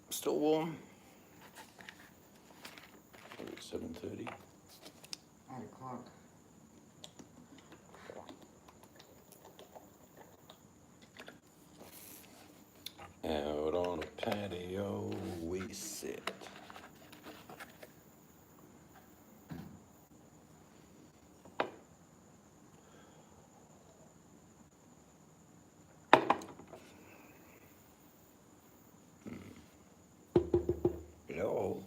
Still warm. It's 7:30. 8 o'clock. Out on the patio we sit. Hello.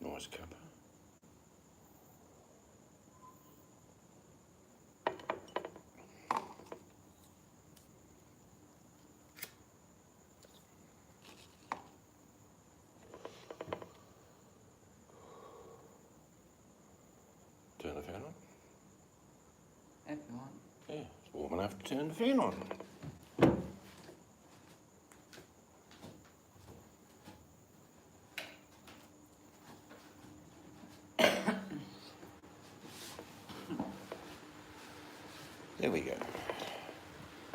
Nice cup. Turn the fan on? If you want. Yeah, it's warm enough to turn the fan on. There we go.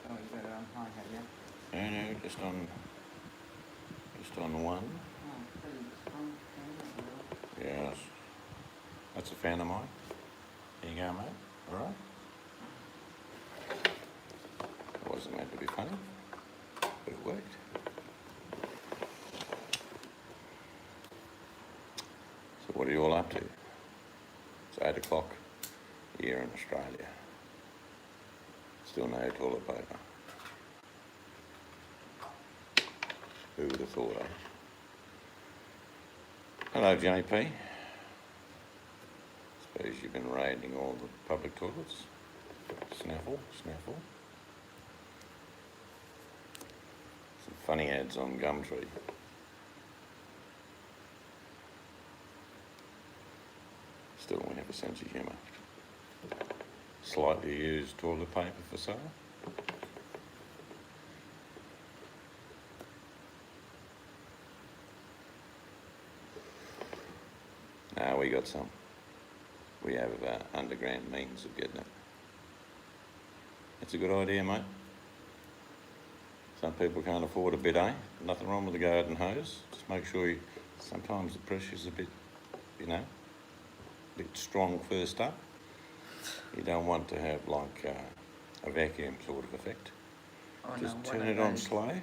Oh, you got it on high, have you? No, just on one. Oh, pretty strong fan, Yes. That's a fan of mine. There you go, mate. All right. It wasn't meant to be funny, but it worked. So what are you all up to? It's 8 o'clock here in Australia. Still no toilet paper. Who would have thought of? Hello, JP. Suppose you've been raiding all the public toilets. Snaffle, snaffle. Some funny ads on Gumtree. Still we have a sense of humour. Slightly used toilet paper for sale. Now we got some. We have underground means of getting it. It's a good idea, mate. Some people can't afford a bidet. Nothing wrong with a garden hose. Just make sure sometimes the pressure's a bit, a bit strong first up. You don't want to have like a vacuum sort of effect. Oh, Just no, turn it on slow. What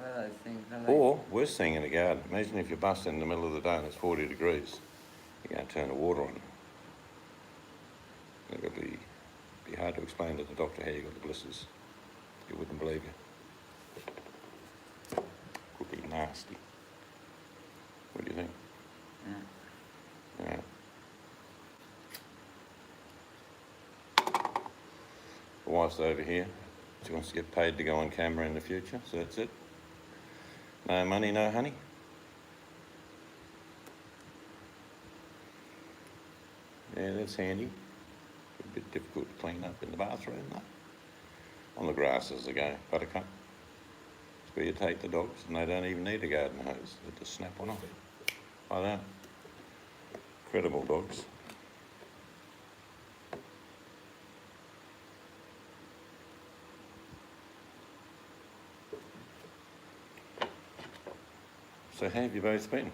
are those things? Or, worst thing in the garden, imagine if you're busting in the middle of the day and it's 40 degrees. You're going to turn the water on. It'll be hard to explain to the doctor how you got the blisters. He wouldn't believe you. Could be nasty. What do you think? Yeah. The wife's over here. She wants to get paid to go on camera in the future, so that's it. No money, no honey. Yeah, that's handy. A bit difficult to clean up in the bathroom, though. On the grass as they go, buttercup. It's where you take the dogs and they don't even need a garden hose. They just snap one off. Like that. Incredible dogs. So how have you both been?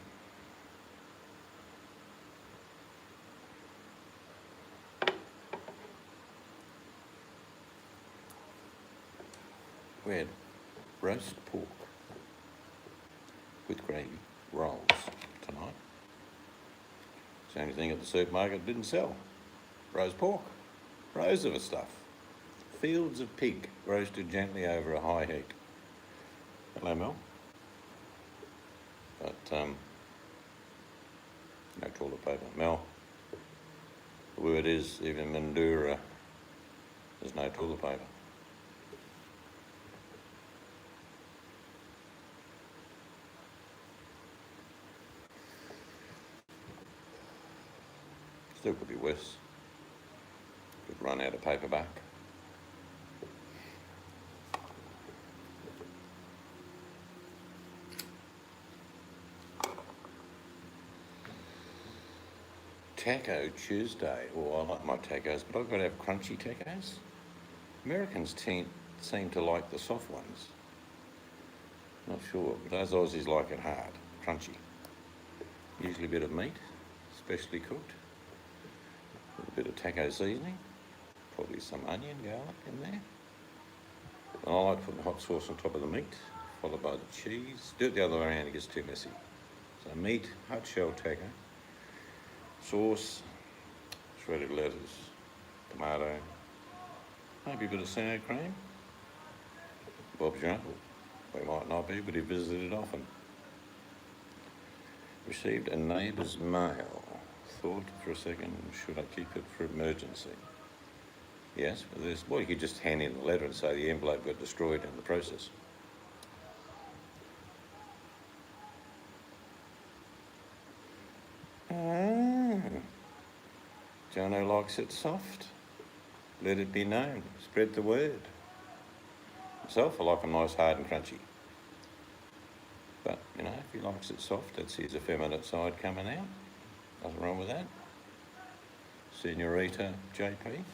We had roast pork with gravy, rolls tonight. It's the only thing at the supermarket didn't sell. Roast pork, rows of the stuff. Fields of pig roasted gently over a high heat. Hello, Mel. But, no toilet paper. Mel, the word is, even in Mandura, there's no toilet paper. Still could be worse. Could run out of paperback. Taco Tuesday. Well, I like my tacos, but I've got to have crunchy tacos. Americans seem to like the soft ones. Not sure, but those Aussies like it hard, crunchy. Usually a bit of meat, specially cooked. A bit of taco seasoning, probably some onion, garlic in there. And I like putting hot sauce on top of the meat, followed by the cheese. Do it the other way around, it gets too messy. So meat, hard shell taco, sauce, shredded lettuce, tomato, maybe a bit of sour cream. Bob's your uncle. We might not be, but he visited often. Received a neighbour's mail. Thought for a second, should I keep it for emergency? Yes, but well, you could just hand in the letter and say the envelope got destroyed in the process. Jono likes it soft. Let it be known. Spread the word. Myself, I like them nice, hard and crunchy. But, you know, if he likes it soft, that's his effeminate side coming out. Nothing wrong with that. Senorita JP.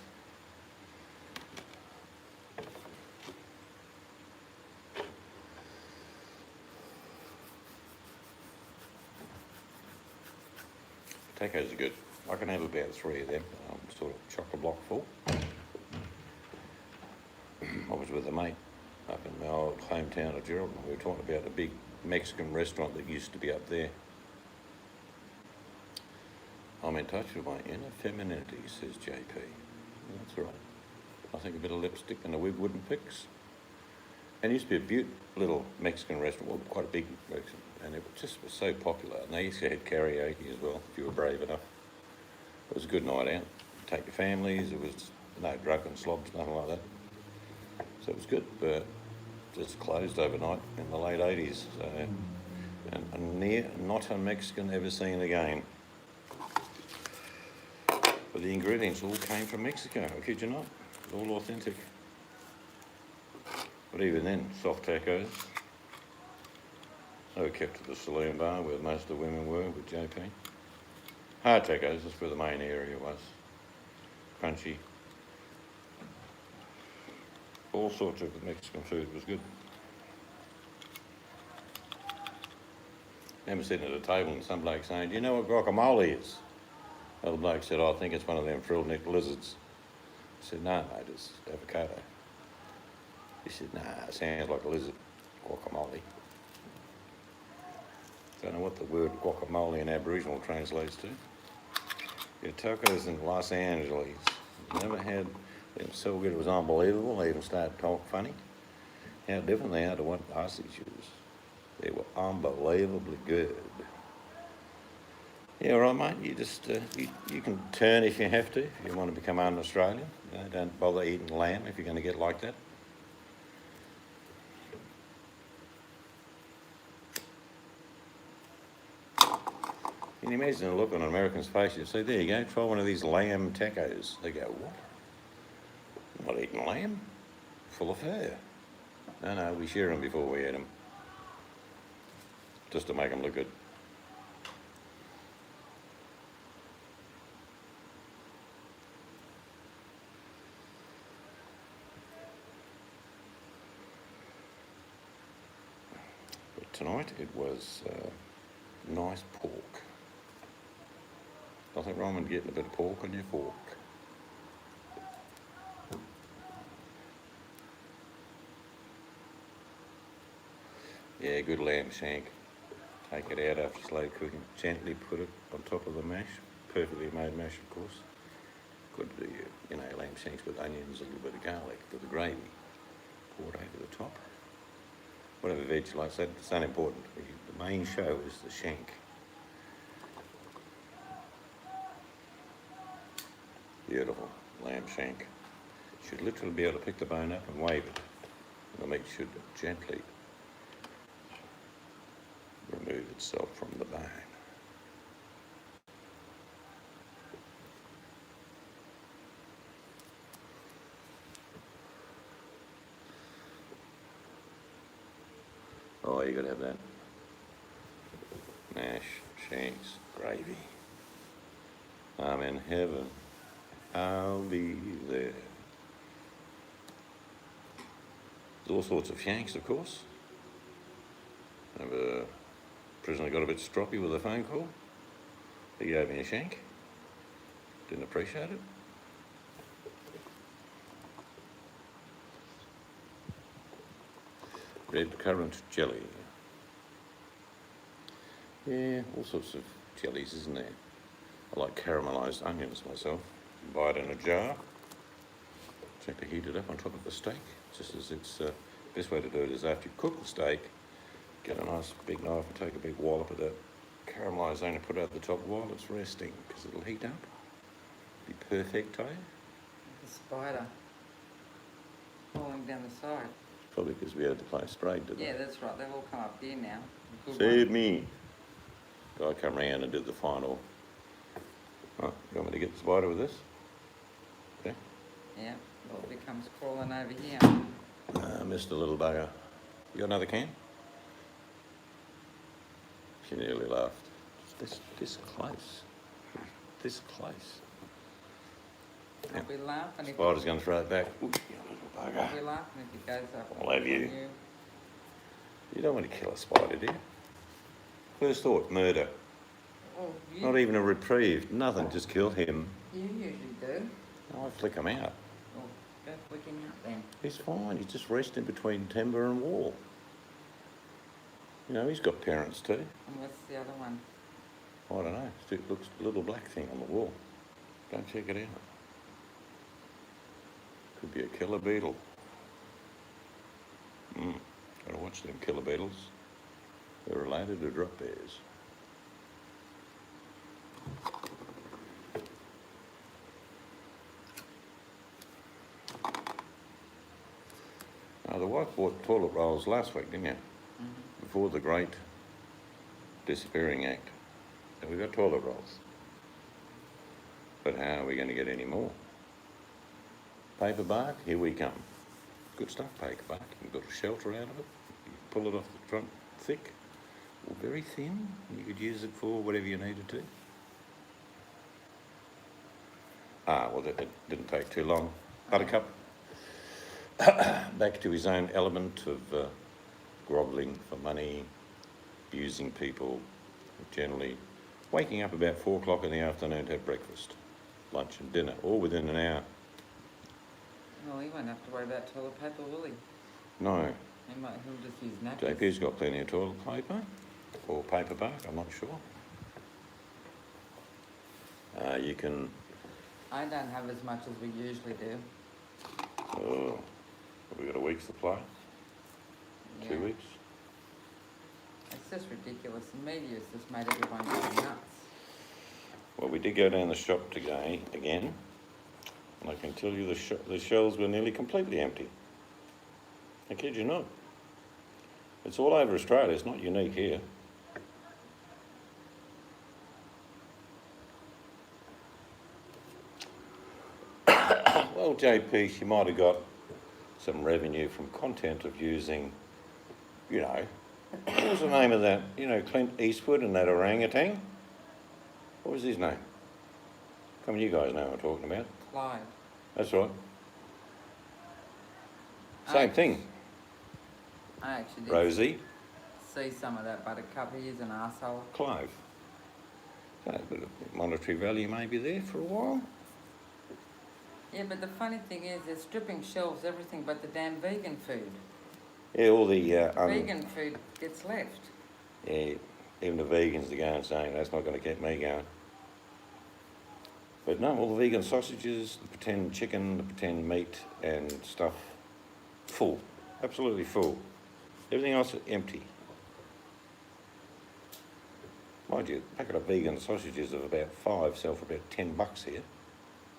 Tacos are good. I can have about 3 of them. I'm sort of chock-a-block full. I was with a mate up in my old hometown of Geraldton. We were talking about a big Mexican restaurant that used to be up there. I'm in touch with my inner femininity, says JP. That's right. I think a bit of lipstick and a wig wouldn't fix. And it used to be a beautiful little Mexican restaurant, well, quite a big Mexican, and it just was so popular. And they used to have karaoke as well, if you were brave enough. It was a good night out. Take your families, it was no drunken slobs, nothing like that. So it was good, but just closed overnight in the late 80s. So, and not a Mexican ever seen again. But the ingredients all came from Mexico, I kid you not. All authentic. But even then, soft tacos. They were kept at the saloon bar where most of the women were with JP. Hard tacos, that's where the main area was. Crunchy. All sorts of Mexican food was good. I remember sitting at a table and some bloke saying, do you know what guacamole is? Other bloke said, oh, I think it's one of them frill-necked lizards. I said, no, mate, it's avocado. He said, nah, it sounds like a lizard, guacamole. Don't know what the word guacamole in Aboriginal translates to. Yeah, tacos in Los Angeles. Never had them so good, it was unbelievable. They even started to talk funny. How different they are to what Aussies use. They were unbelievably good. Yeah, all right, mate. You just you can turn if you have to. If you want to become un-Australian, you know, don't bother eating lamb if you're going to get like that. Can you imagine the look on an American's face? You say, there you go, try one of these lamb tacos. They go, what? I'm not eating lamb. Full of fur. No, we shear them before we eat them. Just to make them look good. But tonight it was nice pork. Nothing wrong with getting a bit of pork on your fork. Yeah, good lamb shank. Take it out after slow cooking. Gently put it on top of the mash. Perfectly made mash, of course. Good, you know, lamb shanks with onions, a little bit of garlic for the gravy. Pour it over the top. Whatever veg you like, that's unimportant. The main show is the shank. Beautiful lamb shank. Should literally be able to pick the bone up and wave it. And the meat should gently remove itself from the bone. Oh, you gotta have that. Mash, shanks, gravy. I'm in heaven. I'll be there. There's all sorts of shanks, of course. Have a prisoner got a bit stroppy with a phone call. He gave me a shank. Didn't appreciate it. Red currant jelly. Yeah, all sorts of jellies, isn't there? I like caramelised onions myself. Buy it in a jar. Gently heat it up on top of the steak. Just as it's best way to do it is after you cook the steak, get a nice big knife and take a big wallop of that caramelised onion and put it at the top while it's resting, because it'll heat up. Be perfecto. The spider falling down the side. Probably because we had the place sprayed, didn't Yeah, we? that's right. They've all come up there now. Good Save one. me. Guy come round and did the final. Oh, you want me to get the spider with this? Okay. Yeah, well, it becomes crawling over here. Missed a little bugger. You got another can? She nearly laughed. This close. This close. I'll be laughing if Spider's going to throw it back. Ooh, you little I'll bugger. be laughing if it goes up. I'll have on you. You don't want to kill a spider, do you? First thought, murder. Oh, you, Not even a reprieve. Nothing, just kill him. you usually do. I flick him out. Oh, go flicking out then. He's fine. He's just resting between timber and wall. You know, he's got parents too. And what's the other one? I don't know. It looks a little black thing on the wall. Go and check it out. Could be a killer beetle. Gotta watch them killer beetles. They're related to drop bears. Now, the wife bought toilet rolls last week, didn't you? Before the great disappearing act. And we got toilet rolls. But how are we going to get any more? Paper bark, here we come. Good stuff, paper bark. You've got a shelter out of it. You pull it off the trunk thick or very thin. You could use it for whatever you needed to. Well, that didn't take too long. Buttercup, back to his own element of grovelling for money, abusing people, generally waking up about 4 o'clock in the afternoon to have breakfast, lunch and dinner, all within an hour. Well, he won't have to worry about toilet paper, will he? No, He'll just use napkins. JP's got plenty of toilet paper, or paper bark, I'm not sure. You can, I don't have as much as we usually do. have we got a week's supply? Yeah. 2 weeks? It's just ridiculous. The media's just made everyone go nuts. Well, we did go down the shop today again, and I can tell you the shelves were nearly completely empty. I kid you not. It's all over Australia, it's not unique here. Well, JP, she might have got some revenue from content of using, you know, what was the name of that? You know, Clint Eastwood and that orangutan? What was his name? Come on, you guys know what I'm talking about. Clive. That's right. Same thing. I actually did Rosie, see some of that Buttercup. He is an arsehole. Clive. So a bit of monetary value maybe there for a while. Yeah, but the funny thing is they're stripping shelves everything but the damn vegan food. Yeah, all the Vegan food gets left. yeah, even the vegans are going saying that's not going to keep me going. But no, all the vegan sausages, the pretend chicken, the pretend meat and stuff, full, absolutely full. Everything else empty. Mind you, a packet of vegan sausages of about 5 sell for about $10 here.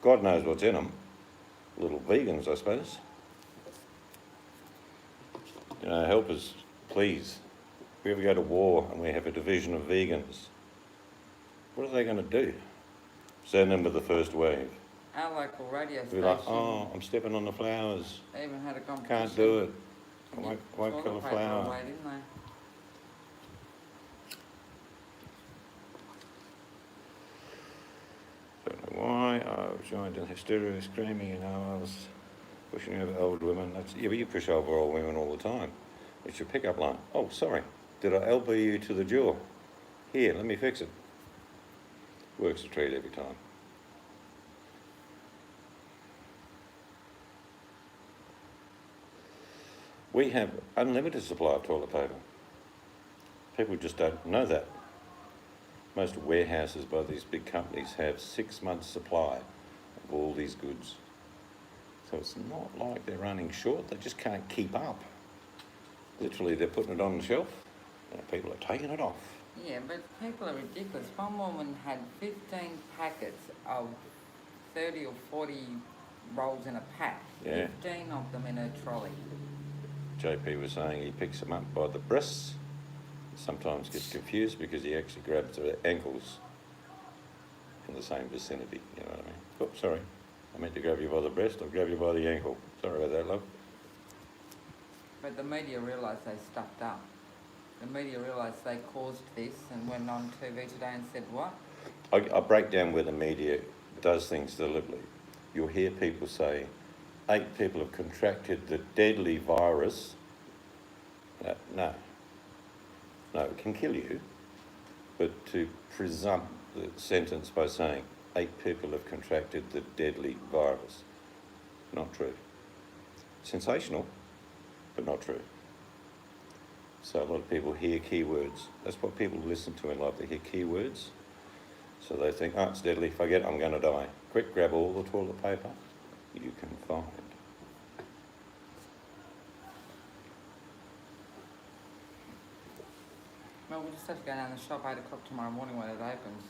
God knows what's in them. Little vegans, I suppose. You know, help us, please. If we ever go to war and we have a division of vegans, what are they going to do? Send them to the first wave. Our local radio Be station, like, oh, I'm stepping on the flowers. they even had a competition. Can't do it. I to won't give kill a toilet paper flower. away, didn't they? Don't joined in hysteria, screaming, you know, I was pushing over old women. Yeah, but you push over old women all the time. It's your pickup line. Oh, sorry, did I elbow you to the jaw? Here, let me fix it. Works a treat every time. We have unlimited supply of toilet paper. People just don't know that. Most warehouses by these big companies have 6 months' supply of all these goods. So it's not like they're running short, they just can't keep up. Literally, they're putting it on the shelf and people are taking it off. Yeah, but people are ridiculous. One woman had 15 packets of 30 or 40 rolls in a pack. Yeah. 15 of them in her trolley. JP was saying he picks them up by the breasts. Sometimes gets confused because he actually grabs their ankles in the same vicinity, you know what I mean? Oh, sorry, I meant to grab you by the breast, I'll grab you by the ankle. Sorry about that, love. But the media realised they stuffed up. The media realised they caused this and went on TV today and said what? I break down where the media does things deliberately. You'll hear people say, 8 people have contracted the deadly virus. No, it can kill you, but to presumpt the sentence by saying 8 people have contracted the deadly virus, not true. Sensational, but not true. So a lot of people hear keywords. That's what people listen to in life, they hear keywords. So they think, oh, it's deadly, forget it, I'm going to die. Quick, grab all the toilet paper you can find. Well, we'll just have to go down the shop 8 o'clock tomorrow morning when it opens.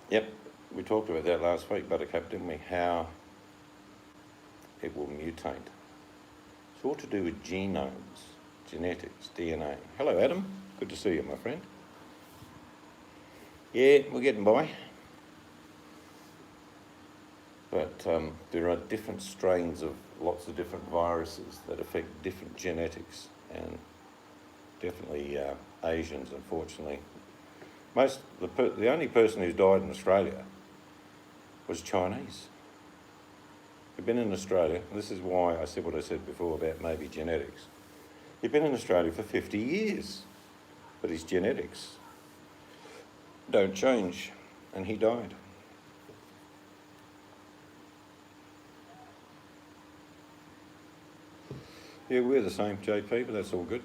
Yep, we talked about that last week, Buttercup, didn't we? How it will mutate. It's all to do with genomes, genetics, DNA. Hello, Adam. Good to see you, my friend. Yeah, we're getting by. But there are different strains of lots of different viruses that affect different genetics, and definitely Asians, unfortunately. The only person who's died in Australia was Chinese. He'd been in Australia, and this is why I said what I said before about maybe genetics. He'd been in Australia for 50 years, but his genetics don't change, and he died. Yeah, we're the same, JP, but that's all good.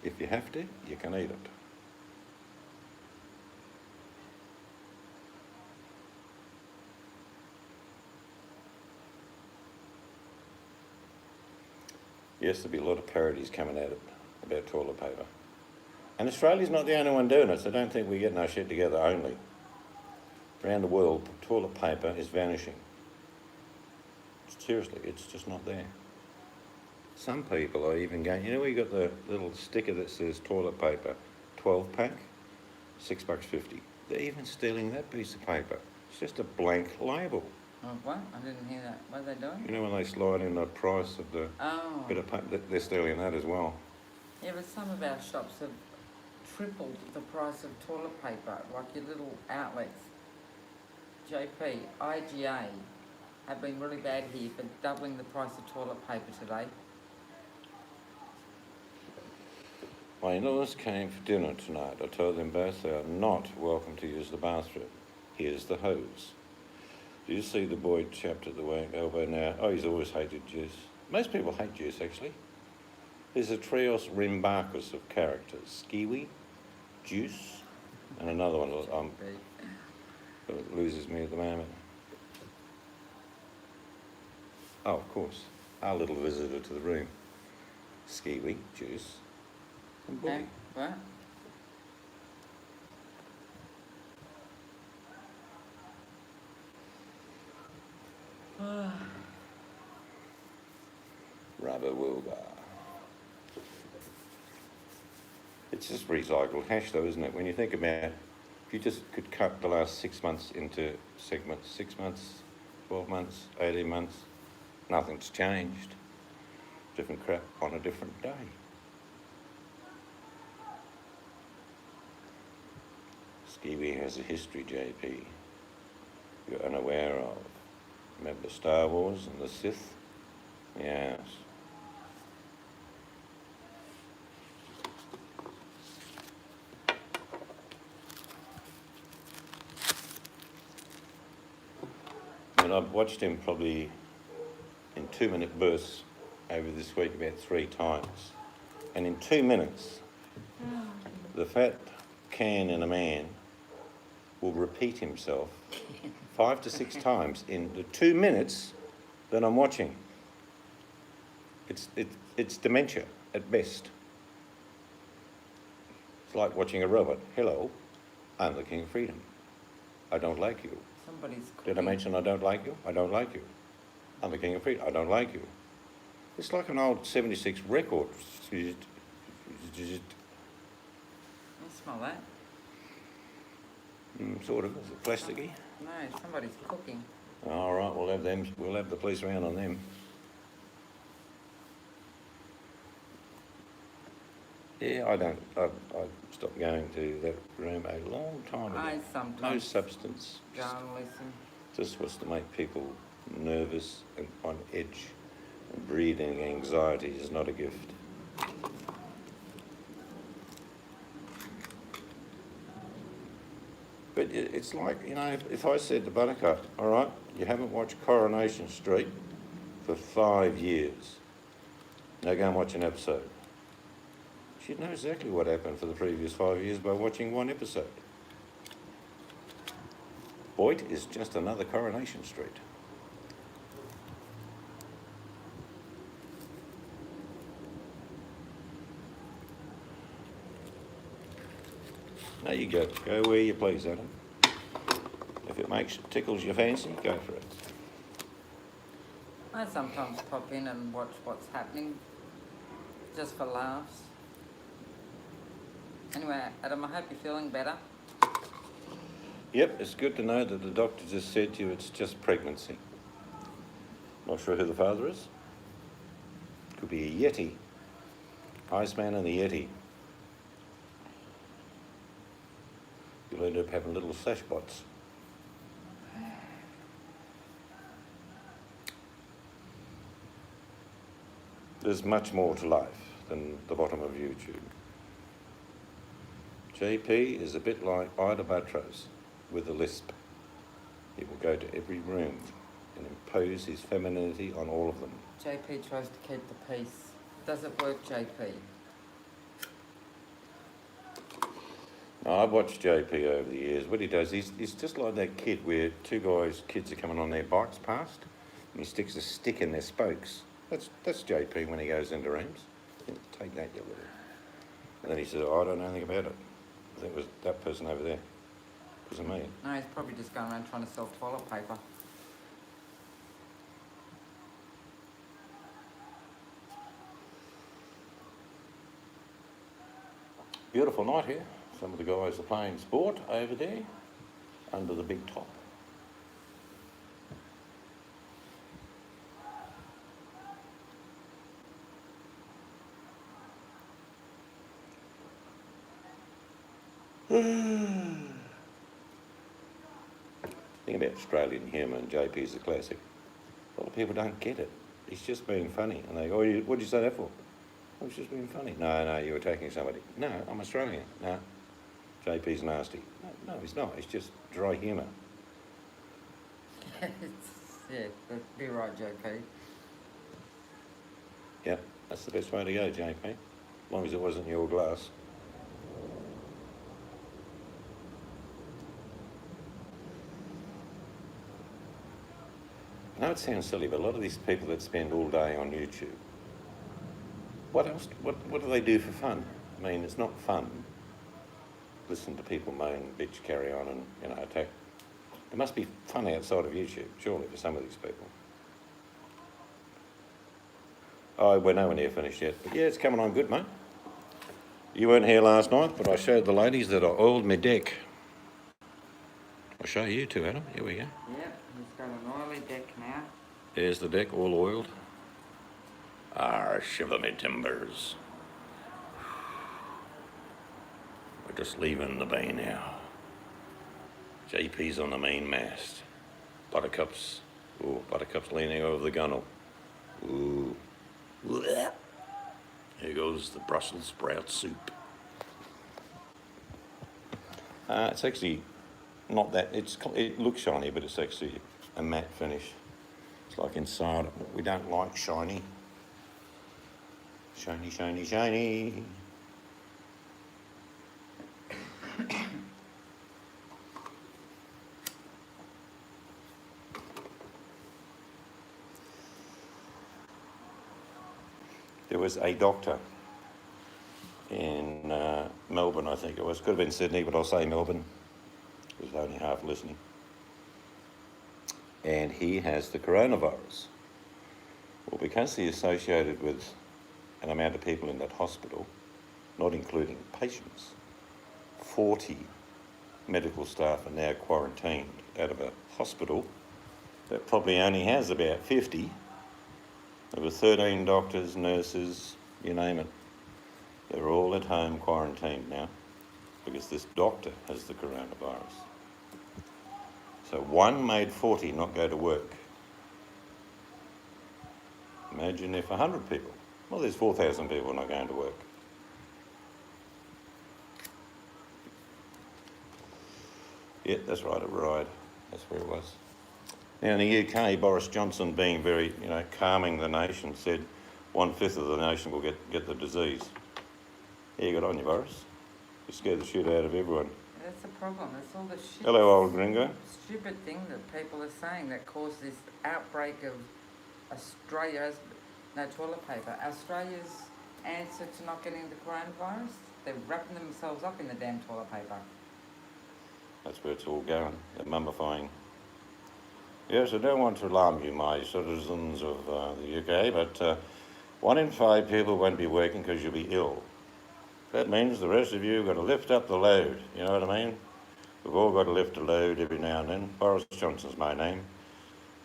If you have to, you can eat it. Yes, there'll be a lot of parodies coming at it about toilet paper. And Australia's not the only one doing it, so don't think we're getting our shit together only. Around the world, toilet paper is vanishing. Seriously, it's just not there. Some people are even going, you know, we got the little sticker that says toilet paper, 12-pack, $6.50. They're even stealing that piece of paper. It's just a blank label. Oh, what? I didn't hear that. What are they doing? You know when they slide in the price of the bit of paper, they're stealing that as well. Yeah, but some of our shops have tripled the price of toilet paper, like your little outlets. JP, IGA have been really bad here for doubling the price of toilet paper today. My in-laws came for dinner tonight. I told them both they are not welcome to use the bathroom. Here's the hose. Do you see the boy chapped at the wank elbow now? Oh, he's always hated Jews. Most people hate Jews, actually. There's a trios rimbarkus of characters. Skiwi, Juice, and another one that loses me at the moment. Oh, of course, our little visitor to the room. Skiwi, Juice, and Boogie. What? Rubber Wilbur. It's just recycled hash though, isn't it? When you think about it, if you just could cut the last 6 months into segments, 6 months, 12 months, 18 months, nothing's changed. Different crap on a different day. Skiwi has a history, JP, you're unaware of. Remember Star Wars and the Sith? Yes. And I've watched him probably in 2-minute bursts over this week about 3 times. And in 2 minutes, the fat can in a man will repeat himself 5 to 6 times in the 2 minutes that I'm watching. It's dementia at best. It's like watching a robot. Hello, I'm the King of Freedom. I don't like you. Somebody's cooking. Did I mention I don't like you? I don't like you. I'm the King of Freedom. I don't like you. It's like an old 76 record. You smell that? Sort of. Is it plasticky? No, somebody's cooking. All right, we'll have them. We'll have the police around on them. Yeah, I've stopped going to that room a long time ago. I sometimes No substance. go and listen. Just was to make people nervous and on edge. And breathing anxiety is not a gift. But it's like, you know, if I said to Buttercup, all right, you haven't watched Coronation Street for 5 years. Now go and watch an episode. She'd know exactly what happened for the previous 5 years by watching one episode. Boyd is just another Coronation Street. There you go. Go where you please, Adam. If it tickles your fancy, go for it. I sometimes pop in and watch what's happening, just for laughs. Anyway, Adam, I hope you're feeling better. Yep, it's good to know that the doctor just said to you it's just pregnancy. Not sure who the father is. Could be a Yeti. Iceman and the Yeti. You'll end up having little flash bots. There's much more to life than the bottom of YouTube. JP is a bit like Ida Buttrose with a lisp. He will go to every room and impose his femininity on all of them. JP tries to keep the peace. Does it work, JP? Now, I've watched JP over the years. What he does, he's just like that kid where kids are coming on their bikes past, and he sticks a stick in their spokes. That's JP when he goes into rooms. Take that, you little. And then he says, oh, I don't know anything about it. I think it was that person over there. It wasn't me. No, he's probably just going around trying to sell toilet paper. Beautiful night here. Some of the guys are playing sport over there under the big top. Thing about Australian humour, and JP's a classic. A lot of people don't get it. He's just being funny. And they go, oh, what'd you say that for? I was just being funny. No, you're attacking somebody. No, I'm Australian. No, JP's nasty. No, he's not. It's just dry humour. Yeah, be right, JP. Yeah, that's the best way to go, JP. As long as it wasn't your glass. I know it sounds silly, but a lot of these people that spend all day on YouTube, what else? What do they do for fun? I mean, it's not fun. Listen to people moan, bitch, carry on, and attack. There must be fun outside of YouTube, surely, for some of these people. Oh, we're nowhere near finished yet, but yeah, it's coming on good, mate. You weren't here last night, but I showed the ladies that I oiled my deck. I'll show you too, Adam. Here we go. Yep, he's got an oily deck now. There's the deck, all oiled. Shiver me timbers. We're just leaving the bay now. JP's on the main mast. Buttercup's leaning over the gunwale. Ooh. Here goes the Brussels sprout soup. It's actually not that, it looks shiny, but it's actually a matte finish. It's like inside it. We don't like shiny. Shiny, shiny, shiny. There was a doctor in Melbourne, I think it was. Could have been Sydney, but I'll say Melbourne. It was only half listening. And he has the coronavirus. Well, because he's associated with an amount of people in that hospital, not including patients, 40 medical staff are now quarantined out of a hospital that probably only has about 50. There were 13 doctors, nurses, you name it. They're all at home quarantined now because this doctor has the coronavirus. So one made 40 not go to work. Imagine if 100 people, well, there's 4,000 people not going to work. Yeah, that's right, at Ryde. That's where it was. Now in the UK, Boris Johnson, being very, calming the nation, said 1/5 of the nation will get the disease. Yeah, good on you, Boris. You scared the shit out of everyone. That's the problem. It's all the shit. Hello, old gringo. Stupid thing that people are saying that caused this outbreak of Australia has no toilet paper. Australia's answer to not getting the coronavirus? They're wrapping themselves up in the damn toilet paper. That's where it's all going. They're mummifying. Yes, I don't want to alarm you, my citizens of the UK, but 1 in 5 people won't be working because you'll be ill. That means the rest of you have got to lift up the load, you know what I mean? We've all got to lift a load every now and then. Boris Johnson's my name.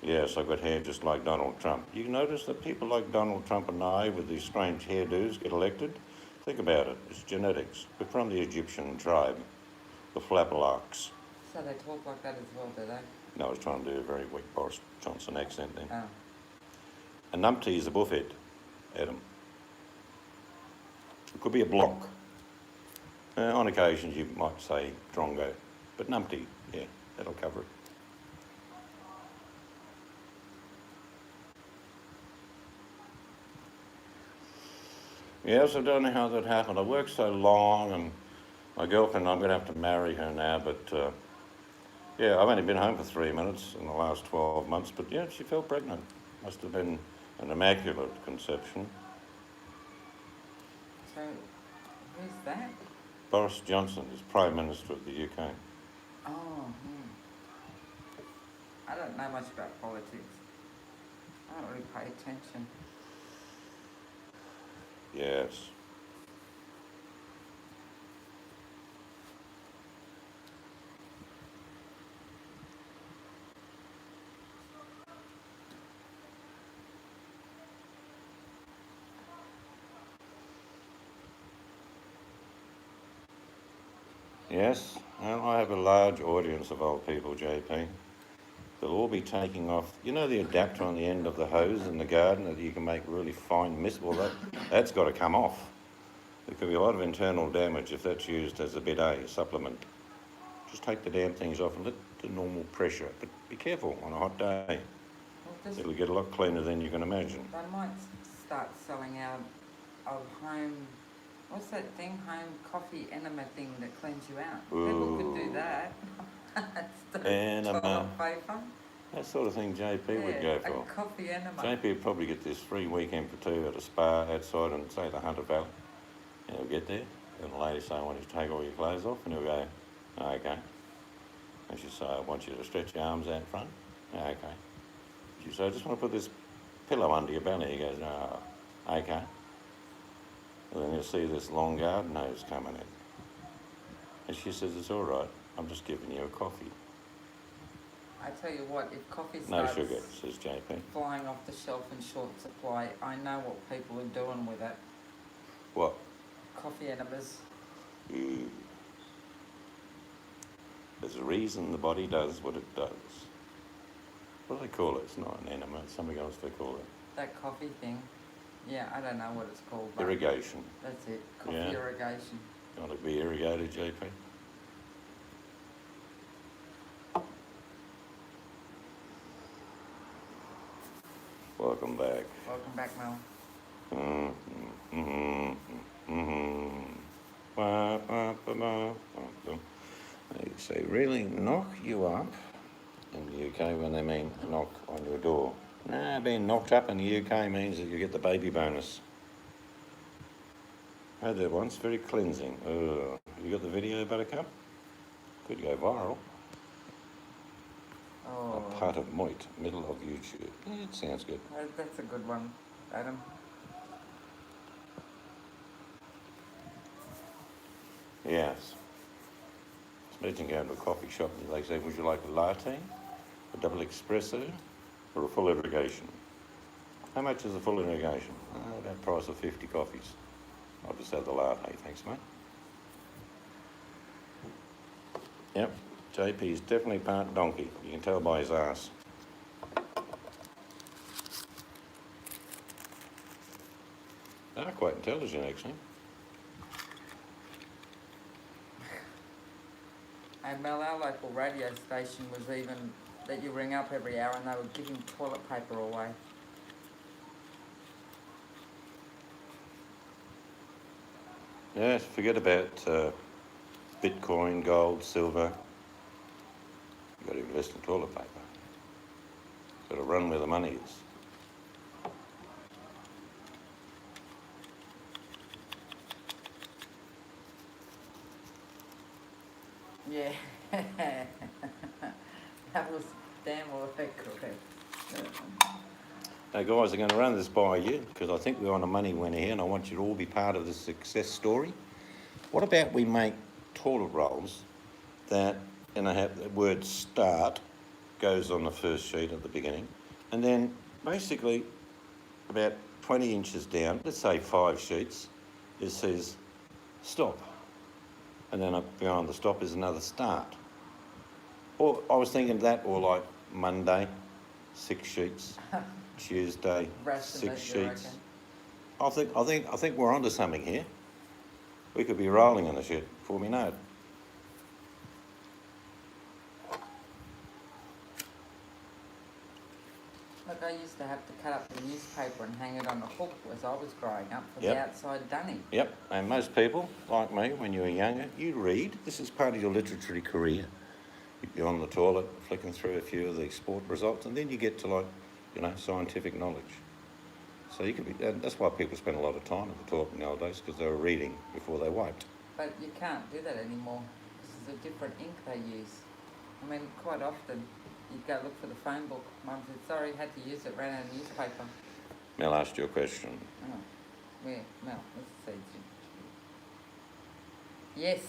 Yes, I've got hair just like Donald Trump. You notice that people like Donald Trump and I with these strange hairdos get elected? Think about it, it's genetics. We're from the Egyptian tribe, the Flapalaks. So they talk like that as well, do they? No, I was trying to do a very weak Boris Johnson accent then. Oh. A numpty is a buffhead, Adam. It could be a block. On occasions you might say drongo, but numpty, yeah, that'll cover it. Yes, I don't know how that happened. I worked so long, and my girlfriend, I'm going to have to marry her now, but yeah, I've only been home for 3 minutes in the last 12 months, but yeah, she fell pregnant. Must have been an immaculate conception. So, who's that? Boris Johnson is Prime Minister of the UK. Oh, I don't know much about politics. I don't really pay attention. Yes. Yes, and I have a large audience of old people, JP. They'll all be taking off, you know the adapter on the end of the hose in the garden that you can make really fine mist? Well, that's got to come off. There could be a lot of internal damage if that's used as a bidet supplement. Just take the damn things off and let the normal pressure, but be careful on a hot day. Well, It'll get a lot cleaner than you can imagine. they might start selling out of home, what's that thing, home coffee enema thing that cleans you out. People could do that. Enema. Toilet paper. That sort of thing JP would go for. A coffee enema. JP would probably get this free weekend for 2 at a spa outside in, say, the Hunter Valley. And he'll get there, and the lady say, I want you to take all your clothes off, and he'll go, oh, okay. And she'll say, I want you to stretch your arms out front. Oh, okay. She said, I just want to put this pillow under your belly. He goes, oh, okay. And then you'll see this long garden hose coming in. And she says, it's all right, I'm just giving you a coffee. I tell you what, if coffee No starts sugar, says JP. flying off the shelf in short supply, I know what people are doing with it. What? Coffee enemas. There's a reason the body does what it does. What do they call it? It's not an enema, it's something else they call it. That coffee thing. Yeah, I don't know what it's called. But Irrigation. that's it. Coffee Yeah. irrigation. You want to be irrigated, JP? Welcome back. Welcome back, Mel. They say really knock you up in the UK when they mean knock on your door. Nah, being knocked up in the UK means that you get the baby bonus. I had that once, very cleansing. Ugh. You got the video, Buttercup? Could go viral. Oh, A part of Moit, middle of YouTube. Yeah, it sounds good. that's a good one, Adam. Yes. Imagine going to a coffee shop and they say, would you like a latte, a double espresso, or a full irrigation? How much is a full irrigation? About the price of 50 coffees. I'll just have the latte, thanks mate. Yep, JP is definitely part donkey. You can tell by his ass. They are quite intelligent actually. And Mel, our local radio station was even that you ring up every hour and they were giving toilet paper away. Yes, forget about Bitcoin, gold, silver. You've got to invest in toilet paper. Got to run where the money is. Yeah. That was damn well correct. Now guys, I'm going to run this by you because I think we're on a money winner here and I want you to all be part of this success story. What about we make toilet rolls that, have the word start goes on the first sheet at the beginning, and then basically about 20 inches down, let's say 5 sheets, it says stop. And then up behind the stop is another start. Or I was thinking that, or like Monday, 6 sheets. Tuesday, 6 sheets. I think we're onto something here. We could be rolling in the shit before we know it. Look, I used to have to cut up the newspaper and hang it on a hook as I was growing up for the outside dunny. Yep, and most people, like me, when you were younger, you read. This is part of your literary career. You're on the toilet, flicking through a few of the sport results, and then you get to like, scientific knowledge. So you could be, and that's why people spend a lot of time at the toilet nowadays, because they were reading before they wiped. But you can't do that anymore, because there's a different ink they use. I mean, quite often, you'd go look for the phone book. Mum said, sorry, had to use it, ran out of newspaper. Mel asked you a question. Oh, where? Mel, let's see. Yes,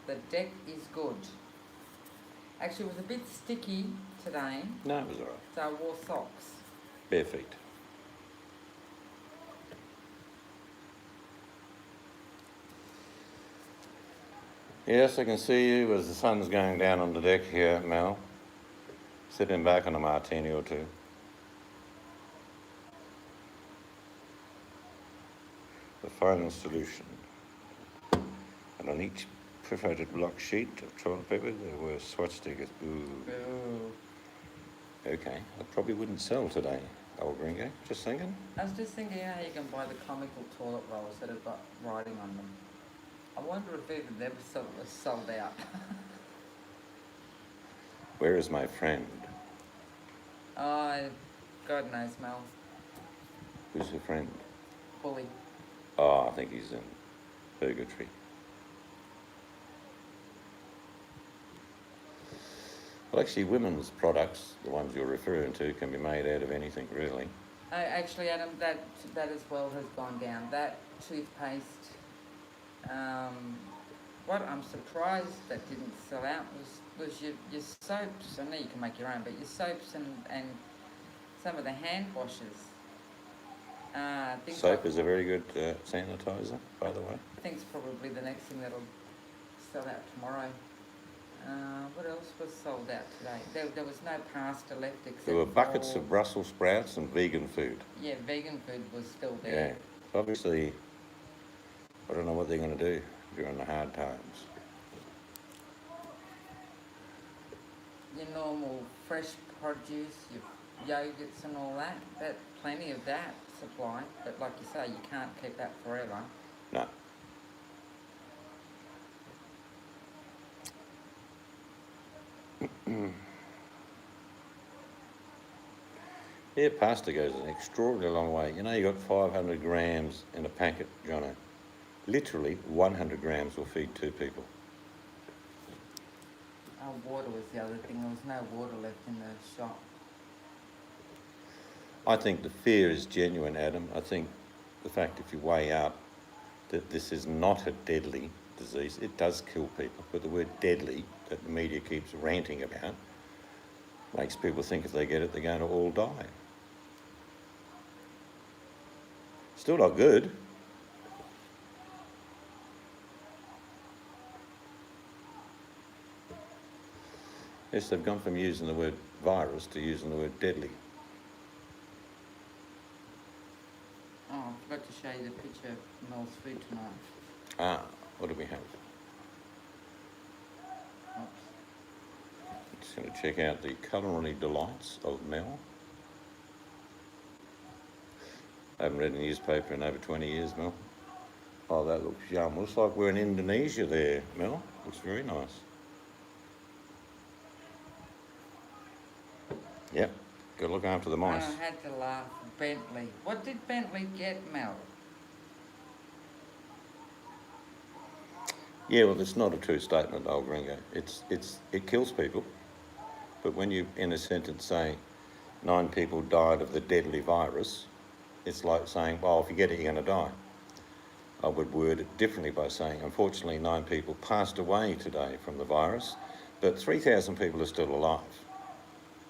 the deck is good. Actually, it was a bit sticky today. No, it was all right. So I wore socks. Bare feet. Yes, I can see you as the sun's going down on the deck here, Mel. Sipping back on a martini or two. The final solution. And on each perforated block sheet of toilet paper, there were swatch stickers. Ooh. Ooh. Okay, that probably wouldn't sell today, old gringo. Just thinking. I was just thinking how you can buy the comical toilet rolls that have got writing on them. I wonder if even them was sold out. Where is my friend? Oh, God knows, Mel. Who's your friend? Bully. Oh, I think he's in purgatory. Well, actually, women's products, the ones you're referring to, can be made out of anything, really. Actually, Adam, that as well has gone down. That toothpaste, what I'm surprised that didn't sell out was your soaps. I know you can make your own, but your soaps and some of the hand washes. Soap is a very good sanitizer, by the way. I think it's probably the next thing that'll sell out tomorrow. What else was sold out today? There was no pasta left except There were buckets for, of Brussels sprouts and vegan food. yeah, vegan food was still Yeah. there. Obviously, I don't know what they're going to do during the hard times. Your normal fresh produce, your yogurts and all that, plenty of that supply. But like you say, you can't keep that forever. No. Yeah, pasta goes an extraordinarily long way. You know, you got 500 grams in a packet, Jono. Literally 100 grams will feed 2 people. Oh, water was the other thing. There was no water left in the shop. I think the fear is genuine, Adam. I think the fact if you weigh up that this is not a deadly disease, it does kill people, but the word deadly that the media keeps ranting about makes people think if they get it, they're going to all die. Still not good. Yes, they've gone from using the word virus to using the word deadly. Oh, I forgot to show you the picture of Mel's food tonight. Ah, what do we have? Oops. Just going to check out the culinary delights of Mel. I haven't read a newspaper in over 20 years, Mel. Oh, that looks yum. Looks like we're in Indonesia there, Mel. Looks very nice. Yep, got to look after the mice. I had to laugh. Bentley. What did Bentley get, Mel? Yeah, well, it's not a true statement, old gringo. It kills people. But when you, in a sentence, say 9 people died of the deadly virus, it's like saying, well, if you get it, you're going to die. I would word it differently by saying, unfortunately, 9 people passed away today from the virus, but 3,000 people are still alive.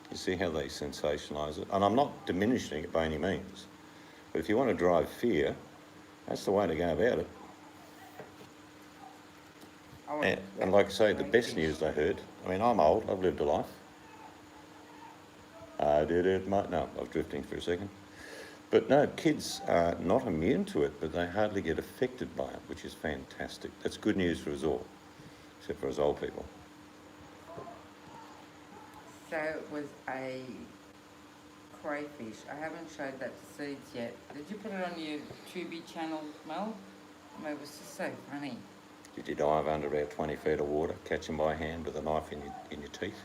You see how they sensationalise it? And I'm not diminishing it by any means. But if you want to drive fear, that's the way to go about it. Oh, And like I say, the best news I heard, I mean, I'm old, I've lived a life. I did it, no, I was drifting for a second. But no, kids are not immune to it, but they hardly get affected by it, which is fantastic. That's good news for us all, except for us old people. So it was a crayfish. I haven't showed that to Seeds yet. Did you put it on your Tubi channel, Mel? I mean, it was just so funny. Did you dive under about 20 feet of water, catch them by hand with a knife in your teeth?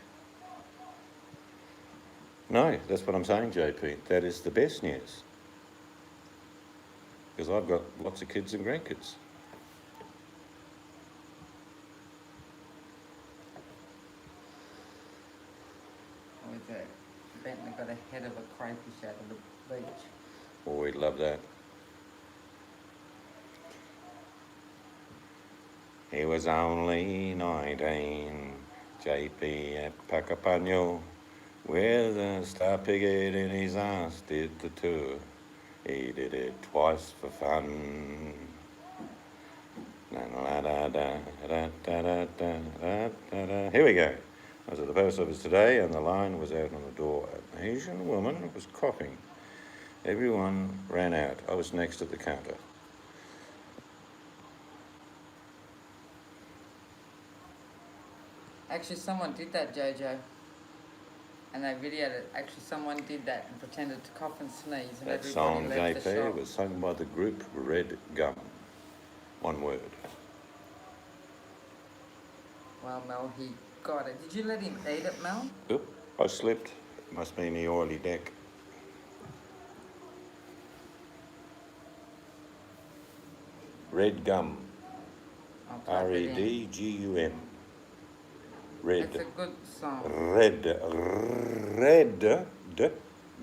No, that's what I'm saying, JP. That is the best news. Because I've got lots of kids and grandkids. Bentley got a head of a crayfish out of the beach. Oh, we'd love that. He was only 19, JP at Pacapaño, with a star picket in his ass, did the tour. He did it twice for fun. Here we go. I was at the post office today and the line was out on the door. An Asian woman was coughing. Everyone ran out. I was next at the counter. Actually, someone did that, Jojo. And they videoed it. Actually, someone did that and pretended to cough and sneeze, and That everybody song, left the JP, shop. was sung by the group Red Gum. One word. Well, Mel, he got it. Did you let him eat it, Mel? Oop, I slipped. Must be me oily deck. Red Gum. I'll type it in. R-E-D-G-U-M. Red. It's a good song. Red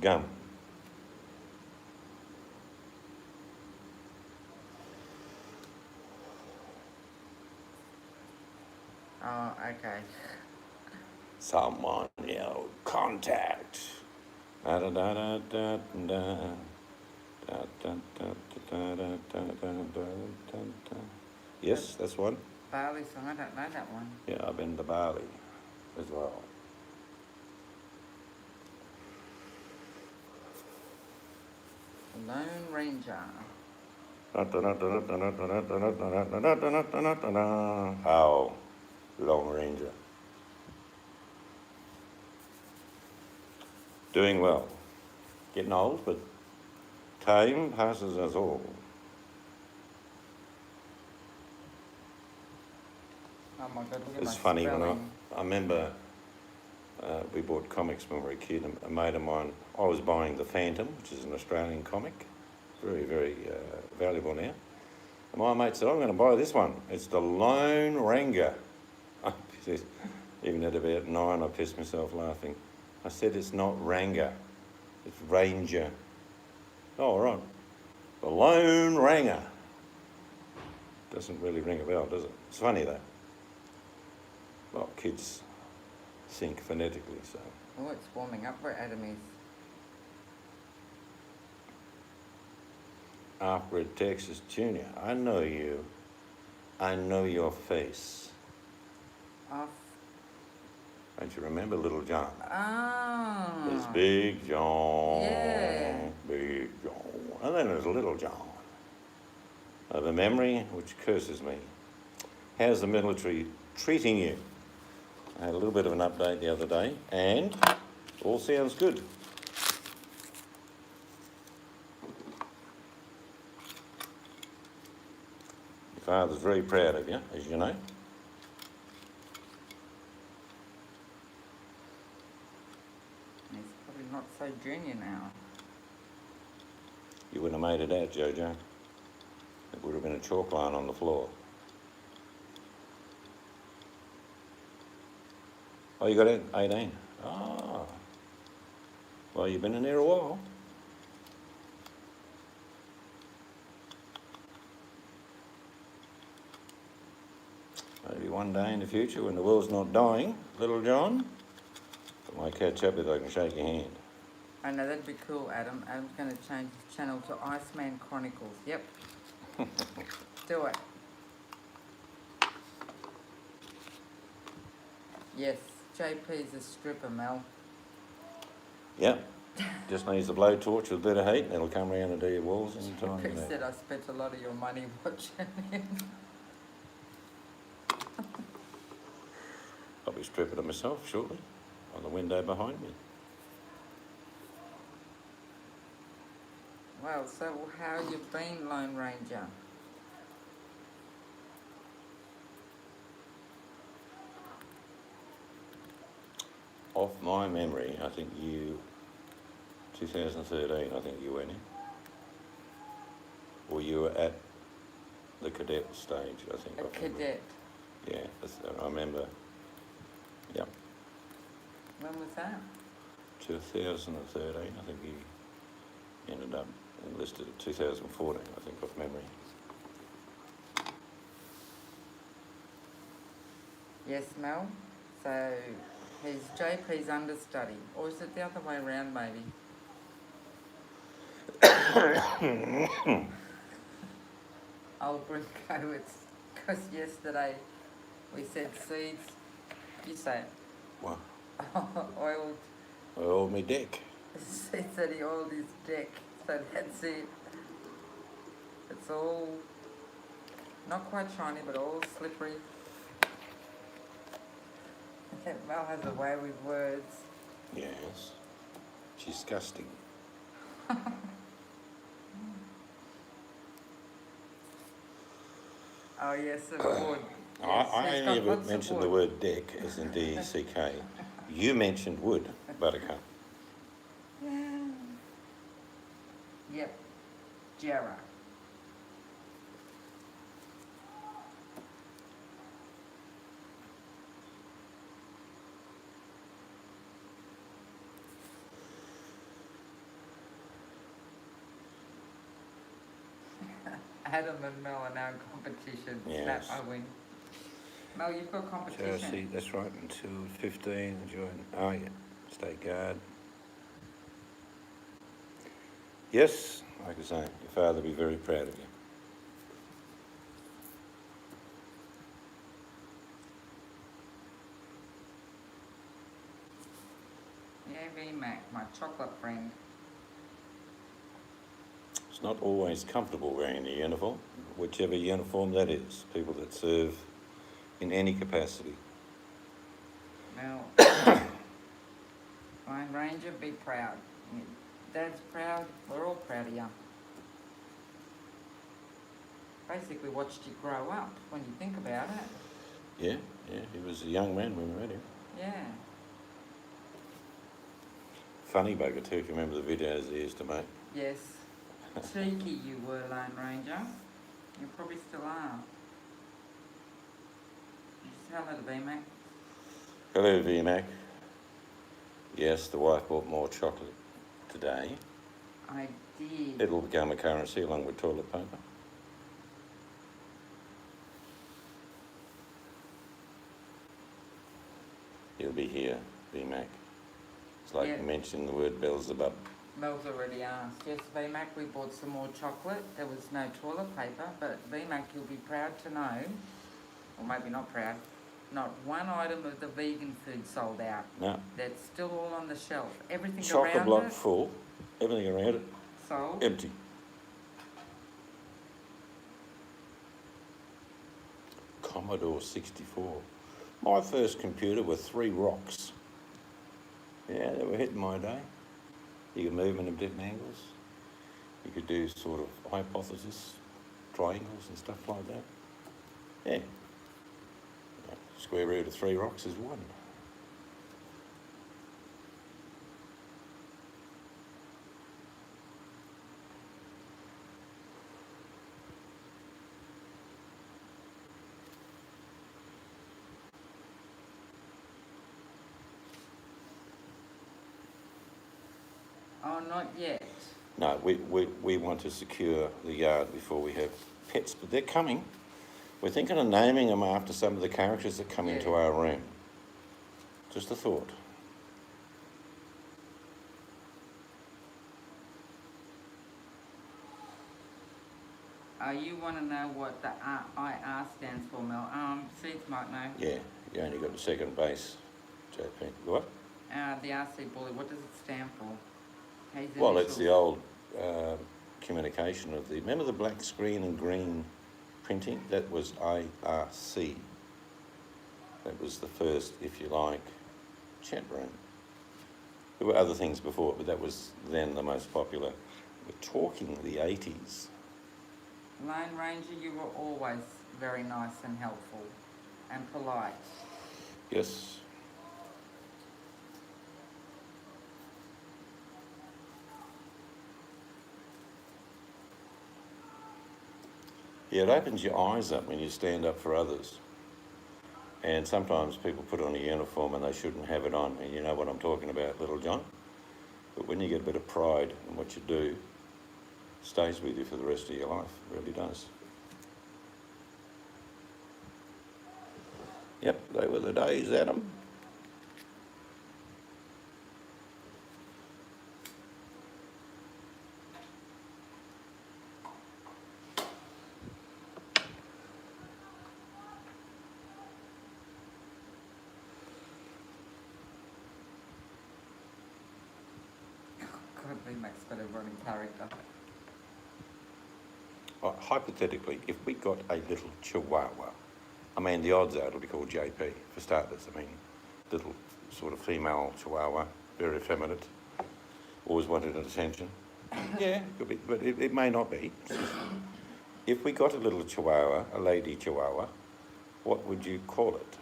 Gum. Oh, okay. Someone yelled, contact. Da da da da da da. Da, da, da, da, da, da, da, da, da, da. Yes, that's one. Barley song, I don't know that one. Yeah, I've been to Bali as well. Lone Ranger. Oh, Lone Ranger. Doing well. Getting old, but time passes us all. Oh my God, look at It's my funny when spelling. I remember we bought comics when we were a kid. A mate of mine, I was buying The Phantom, which is an Australian comic, very, very valuable now. And my mate said, I'm going to buy this one. It's the Lone Ranger. Even at about 9, I pissed myself laughing. I said, it's not Ranger, it's Ranger. Oh, right. The Lone Ranger. Doesn't really ring a bell, does it? It's funny though. Well, kids think phonetically, so. Oh, it's warming up where Adam is. Alfred, Texas Junior. I know you. I know your face. Off. Don't you remember Little John? Ah. There's Big John. Yeah. Big John. And then there's Little John. I have a memory which curses me. How's the military treating you? I had a little bit of an update the other day, and all sounds good. Your father's very proud of you, as you know. He's probably not so junior now. You wouldn't have made it out, Jojo. It would have been a chalk line on the floor. Oh, you got it? 18. Ah. Well, you've been in there a while. Maybe one day in the future when the world's not dying, Little John, I might catch up if I can shake your hand. I know, that'd be cool, Adam. Adam's going to change his channel to Iceman Chronicles. Yep. Do it. Yes, JP's a stripper, Mel. Yep. Just needs a blowtorch with a bit of heat and it'll come round and do your walls any time you JP need. said I spent a lot of your money watching him. I'll be stripping it myself shortly on the window behind me. Well, so how you been, Lone Ranger? Off my memory, I think 2013, I think you went in. Or you were at the cadet stage, I think. A cadet. Yeah, I remember. Yeah, When was that? 2013, I think you ended up enlisted at 2014, I think, off memory. Yes, Mel. So he's JP's understudy. Or is it the other way around, maybe? Old Brinko, it's because yesterday we said seeds. You say it. What? Oiled. Oh, me dick. He said he oiled his deck. So that's it. It's all not quite shiny, but all slippery. Mel has a way with words. Yes. Disgusting. Oh yes, it would. I Yes, he's got never lots of mentioned the wood. word deck as in D-E-C-K. You mentioned wood, Buttercup. Yep. Jarrah. Adam and Mel are now in competition. Yes. Snap, I win. Mel, you've got competition. Chelsea, that's right, until 15, join. Oh, yeah, State Guard. Yes, like I say, your father will be very proud of you. Yeah, VMAC, my chocolate friend. It's not always comfortable wearing a uniform, whichever uniform that is, people that serve in any capacity. Well, Lone Ranger, be proud. Dad's proud, we're all proud of you. Basically watched you grow up when you think about it. Yeah, he was a young man when we met him. Yeah. Funny bugger too, if you remember the videos he used to make. Yes. Cheeky you were, Lone Ranger. You probably still are. Just hello to VMAC. Hello, VMAC. Yes, the wife bought more chocolate today. I did. It'll become a currency along with toilet paper. He'll be here, VMAC. It's like Yeah. mentioning the word Beelzebub. Mel's already asked. Yes, VMAC, we bought some more chocolate. There was no toilet paper, but VMAC, you'll be proud to know, or maybe not proud, not one item of the vegan food sold out. No. That's still all on the shelf. Everything Chocolate around block it full, everything around it sold. empty. Commodore 64. My first computer with 3 rocks. Yeah, they were hitting my day. You could move them in different angles. You could do sort of hypothesis, triangles and stuff like that. Yeah. Square root of 3 rocks is 1. Oh, not yet. No, we want to secure the yard before we have pets, but they're coming. We're thinking of naming them after some of the characters that come into our room. Just a thought. You want to know what the IR stands for, Mel? Seeds might know. Yeah, you only got the second base, JP. What? The RC Bully, what does it stand for? His Well, it's initials. the old communication of the... Remember the black screen and green printing? That was IRC. That was the first, if you like, chat room. There were other things before, but that was then the most popular. We're talking the 80s. Lone Ranger, you were always very nice and helpful and polite. Yes. Yeah, it opens your eyes up when you stand up for others. And sometimes people put on a uniform and they shouldn't have it on, and you know what I'm talking about, Little John. But when you get a bit of pride in what you do, it stays with you for the rest of your life, it really does. Yep, they were the days, Adam. God, VMAC's got a running character. Hypothetically, if we got a little chihuahua, I mean, the odds are it'll be called JP, for starters. I mean, little sort of female chihuahua, very effeminate, always wanted attention. Yeah, it could be, but it may not be. If we got a little chihuahua, a lady chihuahua, what would you call it?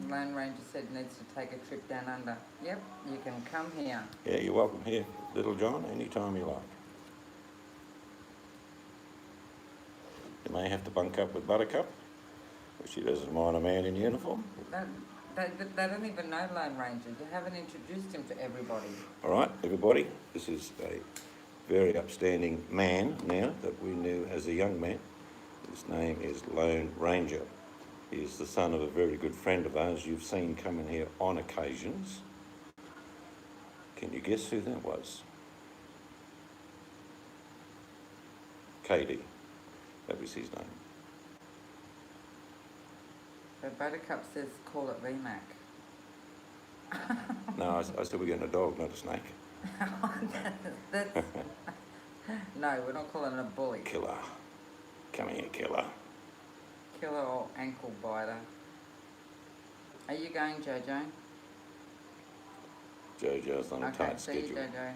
Lone Ranger said needs to take a trip down under. Yep, you can come here. Yeah, you're welcome here, Little John, anytime you like. You may have to bunk up with Buttercup, but she doesn't mind a man in uniform. They don't even know Lone Ranger. You haven't introduced him to everybody. All right, everybody, this is a very upstanding man now that we knew as a young man. His name is Lone Ranger. He is the son of a very good friend of ours you've seen come in here on occasions. Can you guess who that was? Katie. That was his name. So Buttercup says call it VMAC. No, I said we're getting a dog, not a snake. That's, no, we're not calling it a bully. Killer. Come here, killer. Killer or ankle biter. Are you going, Jojo? Jojo's on a Okay, tight see you, schedule. Jojo.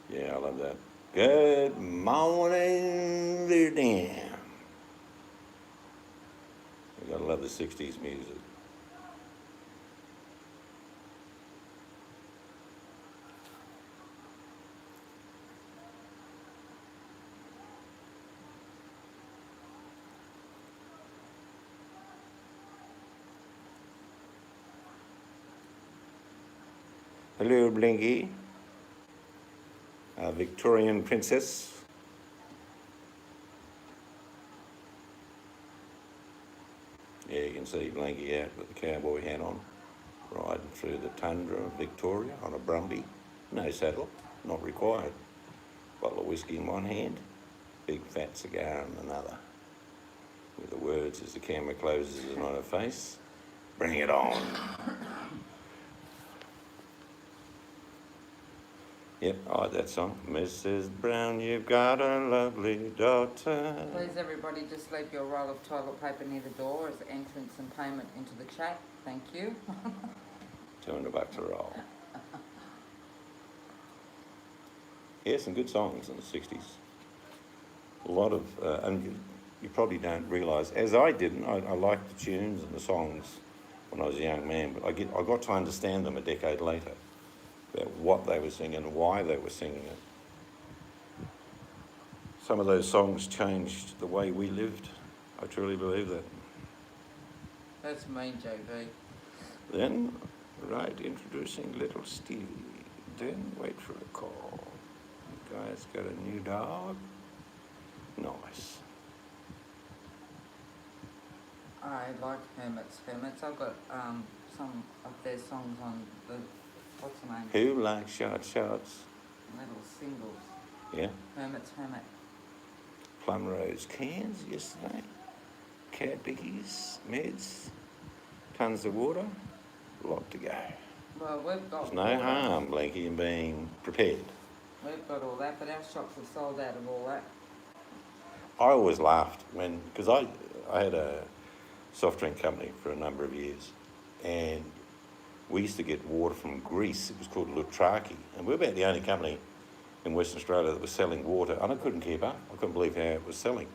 Yeah, I love that. Good morning, Vietnam. You gotta love the 60s music. Hello, Blinky. Victorian princess. Yeah, you can see Blinky out with the cowboy hat on, riding through the tundra of Victoria on a brumby. No saddle, not required. Bottle of whiskey in one hand, big fat cigar in another. With the words as the camera closes in on her face, bring it on. Yep, I like that song. Mrs. Brown, you've got a lovely daughter. Please, everybody, just leave your roll of toilet paper near the door as entrance and payment into the chat. Thank you. $200 a roll. Yeah, some good songs in the 60s. A lot of, and you probably don't realise, as I didn't, I liked the tunes and the songs when I was a young man, but I got to understand them a decade later, about what they were singing and why they were singing it. Some of those songs changed the way we lived. I truly believe that. That's me, JB. Then, right, introducing little Stevie. Then wait for the call. The guy's got a new dog. Nice. I like Hermits. I've got some of their songs on the, what's the name? Who likes shots? Little singles. Yeah. Hermit. Plum Rose cans yesterday. Cat bickies, meds, tons of water, a lot to go. Well, we've got There's no harm, Blanky, in being prepared. We've got all that, but our shops are sold out of all that. I always laughed when, because I had a soft drink company for a number of years, and we used to get water from Greece. It was called Lutraki, and we're about the only company in Western Australia that was selling water, and I couldn't keep up. I couldn't believe how it was selling.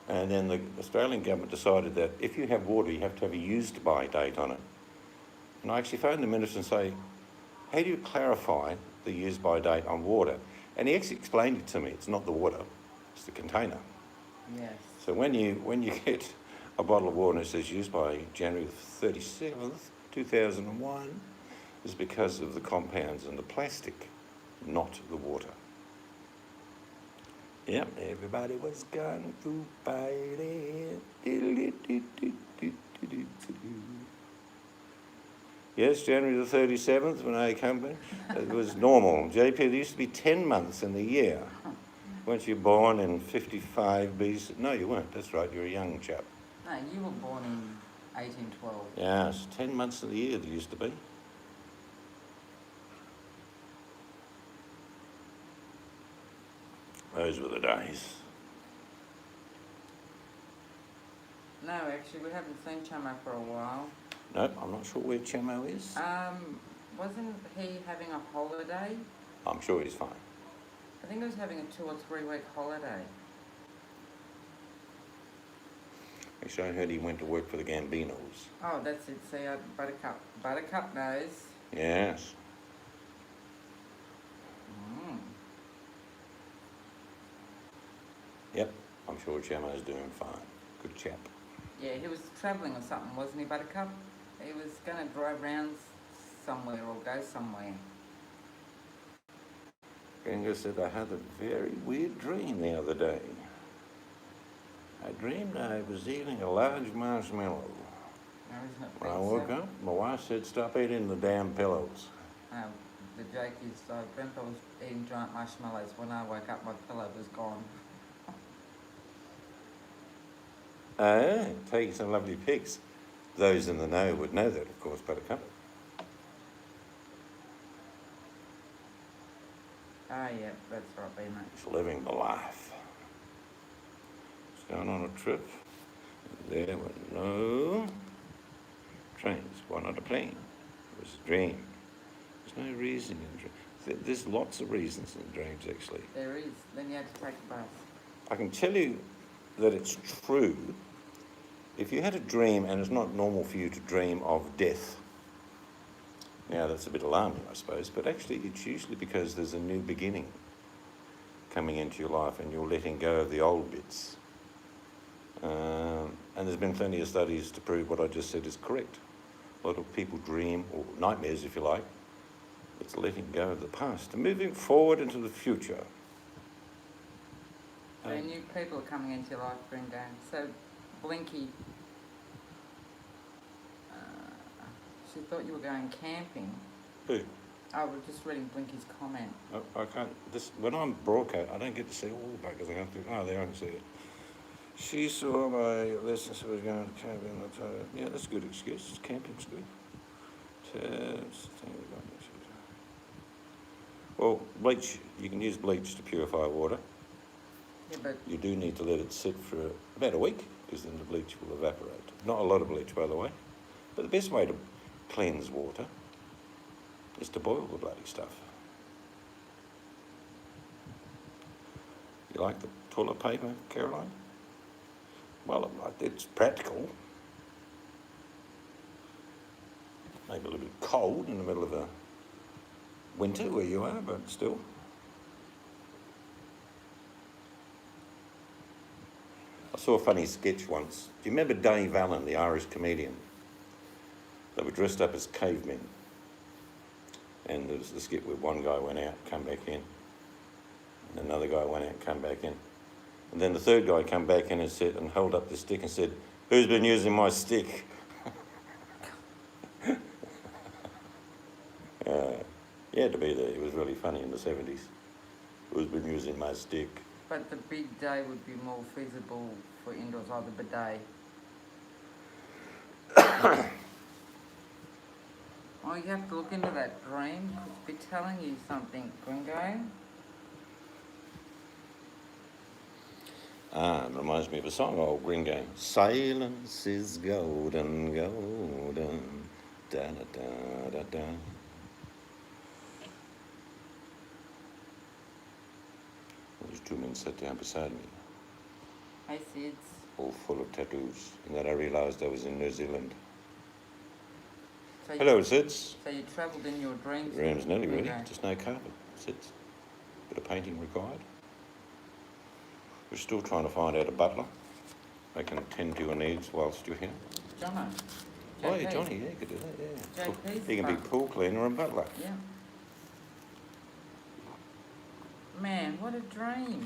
And then the Australian government decided that if you have water, you have to have a used by date on it. And I actually phoned the minister and say, how do you clarify the use by date on water? And he actually explained it to me. It's not the water, it's the container. Yes. So when you get a bottle of water and it says used by January 37th, 2001, it's because of the compounds in the plastic, not the water. Yep, everybody was kung fu fighting. Yes, January the 37th when I came back, it was normal. JP, there used to be 10 months in the year. Weren't you born in 55 BC? No, you weren't. That's right, you're a young chap. No, you were born in 1812. Yes, 10 months of the year there used to be. Those were the days. No, actually, we haven't seen Chamo for a while. Nope, I'm not sure where Chamo is. Wasn't he having a holiday? I'm sure he's fine. I think he was having a 2 or 3 week holiday. Actually, I heard he went to work for the Gambinos. Oh, that's it. See, Buttercup. Buttercup knows. Yes. Mm. Yep, I'm sure Chamo's doing fine. Good chap. Yeah, he was travelling or something, wasn't he, Buttercup? He was going to drive round somewhere or go somewhere. Genga said, I had a very weird dream the other day. I dreamed I was eating a large marshmallow. No, isn't it When I pizza? woke up, my wife said, stop eating the damn pillows. the joke is, Grandpa was eating giant marshmallows. When I woke up, my pillow was gone. Taking some lovely pics. Those in the know would know that, of course, Buttercup. Ah, yeah, that's right, B, mate. He's living the life. He's going on a trip. There were no trains. Why not a plane? It was a dream. There's no reason in dreams. There's lots of reasons in dreams, actually. There is. Then you had to take a bus. I can tell you that it's true. If you had a dream and it's not normal for you to dream of death, now that's a bit alarming, I suppose, but actually it's usually because there's a new beginning coming into your life and you're letting go of the old bits. And there's been plenty of studies to prove what I just said is correct. A lot of people dream, or nightmares if you like, it's letting go of the past and moving forward into the future. So new people are coming into your life, Brenda. So Blinky, she thought you were going camping. Who? I was just reading Blinky's comment. I can't, when I'm broadcast, I don't get to see all the buggers. I have to, there I can see it. She saw my lesson, so we was going to camping. Yeah, that's a good excuse. Camping's good. Well, bleach, you can use bleach to purify water. Yeah, but You do need to let it sit for about a week, because then the bleach will evaporate. Not a lot of bleach, by the way. But the best way to cleanse water is to boil the bloody stuff. You like the toilet paper, Caroline? Well, it's practical. Maybe a little bit cold in the middle of a winter where you are, but still. I saw a funny sketch once. Do you remember Dave Allen, the Irish comedian? They were dressed up as cavemen. And there was the skit where one guy went out, come back in. And another guy went out, come back in. And then the third guy came back in and said, and held up the stick and said, "Who's been using my stick?" He had to be there. It was really funny in the 70s. Who's been using my stick? but the big day would be more feasible for indoors, either bidet. Oh, you have to look into that dream. Could be telling you something, Gringo. It reminds me of a song, old Gringo. Silence is golden, golden, da-da-da-da-da. Those two men sat down beside me, Hey, Sids. all full of tattoos, and then I realised I was in New Zealand. So Hello, Sids. So you travelled in your dreams. The room's nearly ready, Gringo. just no carpet, Sids. Bit of painting required. We're still trying to find out a butler. They can tend to your needs whilst you're here. Jono. Oh, yeah, JP. Johnny, yeah, you could do that, yeah. JP's He can be fun. pool cleaner and butler. Yeah. Man, what a dream.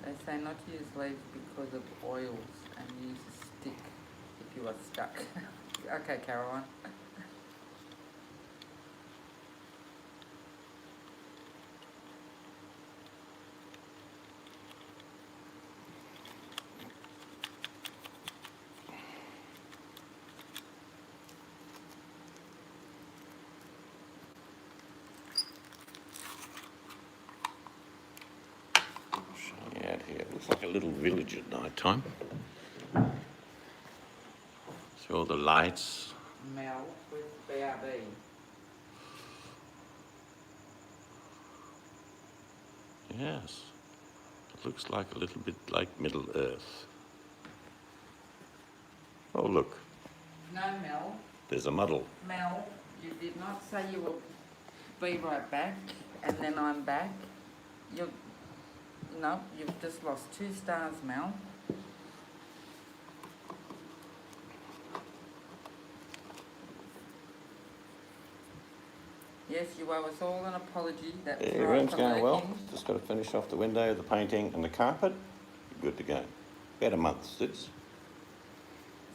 They say not to use leaves because of oils and use a stick if you are stuck. Okay, Caroline. Showing you out here. It looks like a little village at night time. See all the lights. Mel with BRB. Yes. It looks like a little bit like Middle Earth. Oh, look, No, Mel. there's a muddle. Mel, you did not say you will be right back and then I'm back. You've just lost 2 stars, Mel. Yes, you owe us all an apology. That was Yeah, right room's for going well. lurking. Just got to finish off the window, the painting and the carpet. Good to go. About a month, Sids.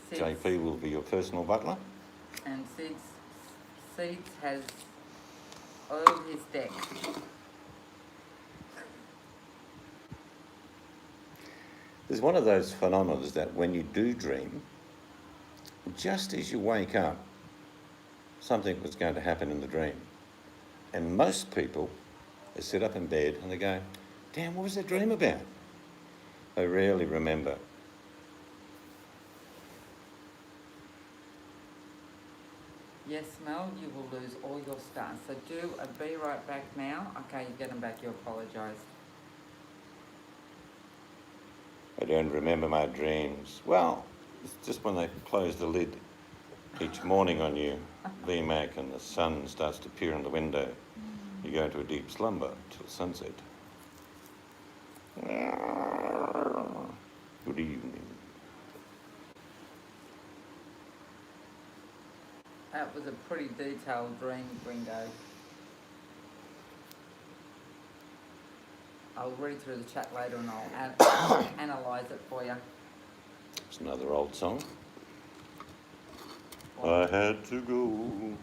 Sid's- JP will be your personal butler. And Sid's Seeds has oiled his deck. There's one of those phenomena that when you do dream, just as you wake up, something was going to happen in the dream. And most people, they sit up in bed and they go, damn, what was that dream about? They rarely remember. Yes, Mel, you will lose all your stars. So do a be right back now. Okay, you get them back, you apologise. I don't remember my dreams. Well, it's just when they close the lid each morning on you, VMAC, and the sun starts to peer in the window, you go into a deep slumber till sunset. Good evening. That was a pretty detailed dream, Gringo. I'll read through the chat later and I'll analyse it for you. It's another old song. I had to go.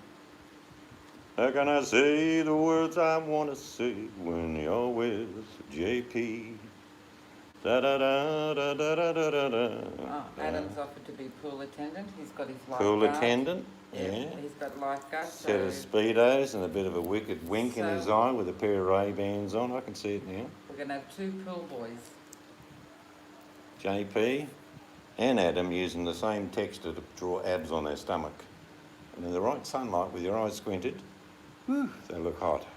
How can I say the words I want to say when you're with JP? Da da da da da da da da da. Oh, Adam's offered to be pool attendant. He's got his lifeguard. Pool attendant, yeah. He's got lifeguard. Set of Speedos and a bit of a wicked wink in his eye with a pair of Ray-Bans on. I can see it now. We're going to have 2 pool boys. JP and Adam using the same texture to draw abs on their stomach. And in the right sunlight with your eyes squinted, whew, they look hot.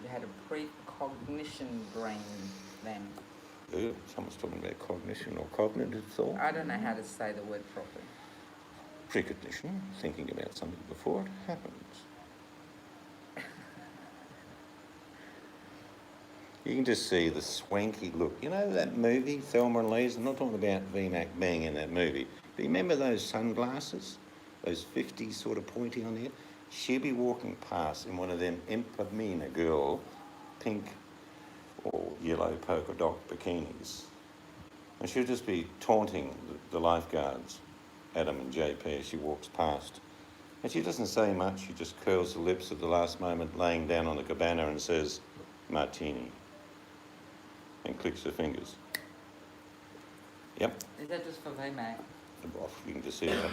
You had a precognition brain then. Ooh, someone's talking about cognition or cognitive thought. I don't know how to say the word properly. Precognition, thinking about something before it happens. You can just see the swanky look. You know that movie, Thelma and Louise? I'm not talking about VMAC being in that movie. But you remember those sunglasses? Those 50s sort of pointy on there? She'll be walking past in one of them Impamina girl, pink or yellow polka dot bikinis. And she'll just be taunting the lifeguards, Adam and JP, as she walks past. And she doesn't say much, she just curls the lips at the last moment, laying down on the cabana and says, martini, and clicks her fingers. Yep. Is that just for VMAC? You can just see that.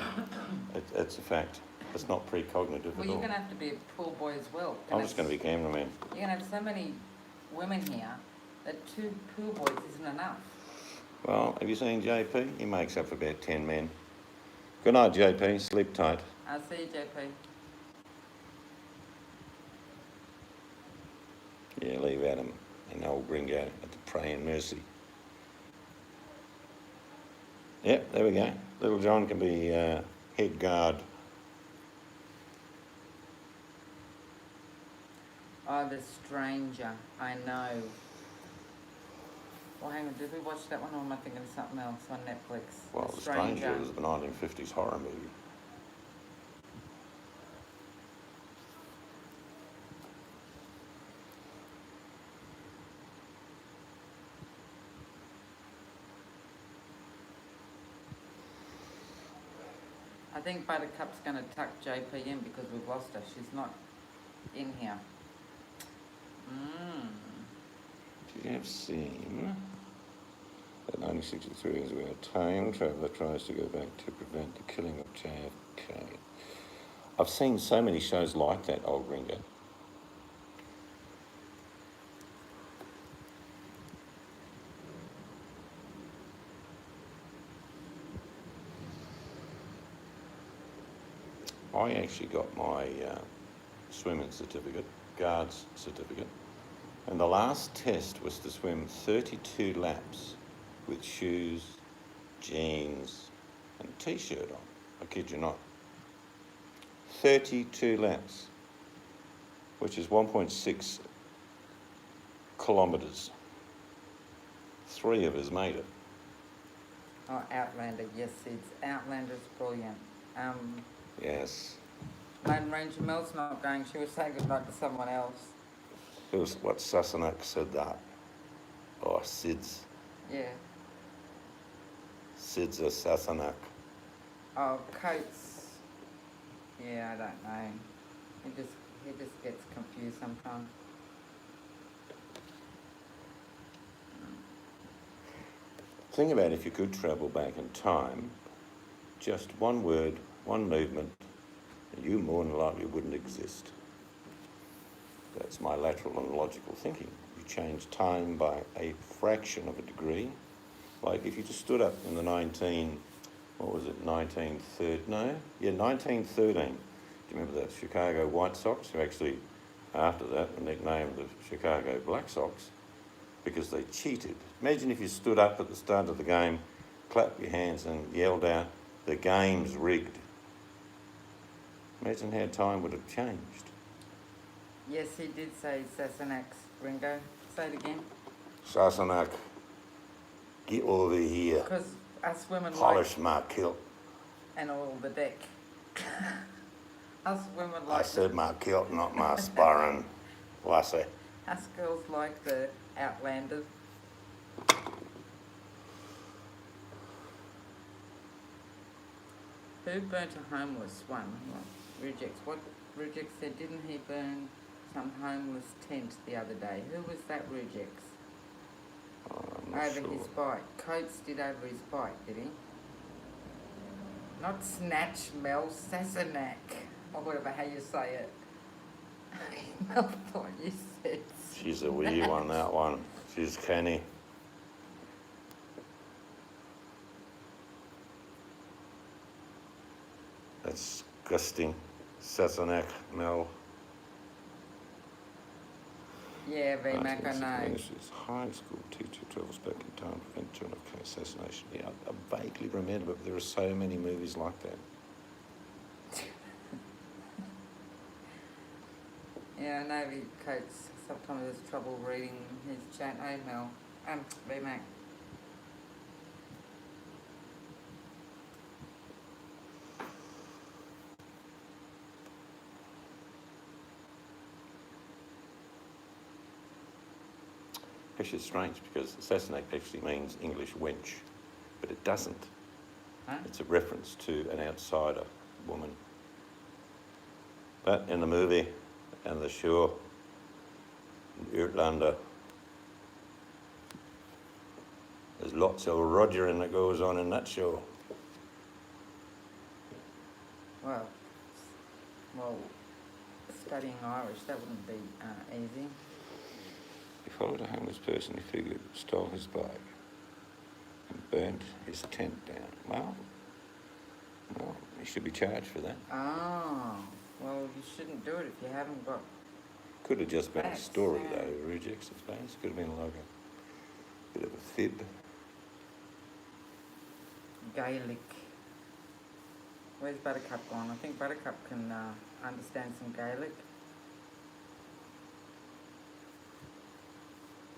It's a fact. It's not precognitive Well, at you're all. going to have to be a pool boy as well. I'm just going to be cameraman. You're going to have so many women here that 2 pool boys isn't enough. Well, have you seen JP? He makes up for about 10 men. Good night, JP. Sleep tight. I'll see you, JP. Yeah, leave Adam and old Gringo at the praying mercy. Yep, there we go. Little John can be head guard. Oh, The Stranger. I know. Well, hang on. Did we watch that one or am I thinking of something else on Netflix? Well, The Stranger was the 1950s horror movie. I think Buttercup's going to tuck JP in because we've lost her. She's not in here. You have seen that 1963 is where a time traveller tries to go back to prevent the killing of JFK. I've seen so many shows like that, old Gringo. I actually got my swimming certificate, guards certificate, and the last test was to swim 32 laps with shoes, jeans, and a t-shirt on. I kid you not. 32 laps, which is 1.6 kilometres. 3 of us made it. Oh, Outlander. Yes, it's Outlander's brilliant. Yes. Lone Ranger Mel's not going. She was saying goodnight to someone else. It was what Sassenach said that. Oh, Sid's. Yeah. Sid's a Sassenach. Oh, Coates. Yeah, I don't know. He just gets confused sometimes. Think about if you could travel back in time, just one word, one movement, and you more than likely wouldn't exist. That's my lateral and logical thinking. You change time by a fraction of a degree. Like if you just stood up in the 1913. Do you remember the Chicago White Sox, who actually, after that, were nicknamed the Chicago Black Sox because they cheated? Imagine if you stood up at the start of the game, clapped your hands and yelled out, "The game's rigged." Imagine how time would have changed. Yes, he did say Sassenach's, Ringo. Say it again. Sassenach, get over here. Because us women Polish my kilt. and all the deck. Us women I like said my kilt, not my sparring, lassie. us girls like the Outlanders. Who burnt a homeless one? What Rejects said, didn't he burn some homeless tent the other day? Who was that, Rejects? I'm not Over sure. his bike. Coates did over his bike, did he? Not Snatch, Mel, Sassenach, or whatever, how you say it. I thought you said She's a wee one, that one. She's canny. That's disgusting. Sassenach, Mel. Yeah, VMAC, I know. Ministries. High school teacher travels back in time to prevent John F. Kennedy assassination. Yeah, I vaguely remember, but there are so many movies like that. Yeah, I know Coates sometimes has trouble reading his chat email. VMAC. Actually, it's strange because assassinate actually means English wench, but it doesn't. Huh? It's a reference to an outsider woman. But in the movie and the show, Irlander, there's lots of Rogering that goes on in that show. Well, studying Irish, that wouldn't be easy. He followed a homeless person he figured stole his bike and burnt his tent down. Well, he should be charged for that. Oh, well, you shouldn't do it if you haven't got... Could have just been a Facts, story yeah. though, Rejects, I suppose. Could have been like a bit of a fib. Gaelic. Where's Buttercup gone? I think Buttercup can understand some Gaelic.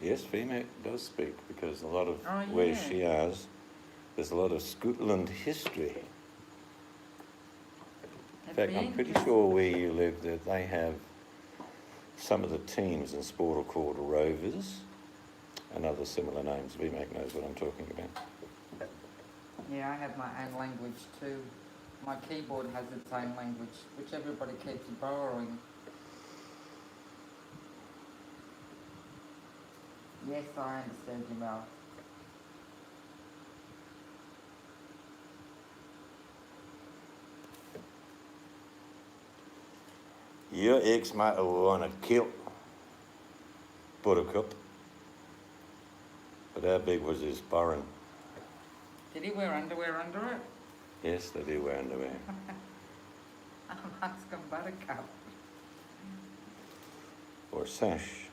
Yes, female does speak because a lot of Oh, where yeah. she is, there's a lot of Scotland history. In fact, I'm pretty sure where you live that they have some of the teams in sport are called Rovers and other similar names. VMAC knows what I'm talking about. Yeah, I have my own language too. My keyboard has its own language, which everybody keeps borrowing. Yes, I understand you, Mel. Your ex might have worn a kilt, Buttercup, but how big was his burren? Did he wear underwear under it? Yes, they do wear underwear. I'm asking Buttercup. Or sash.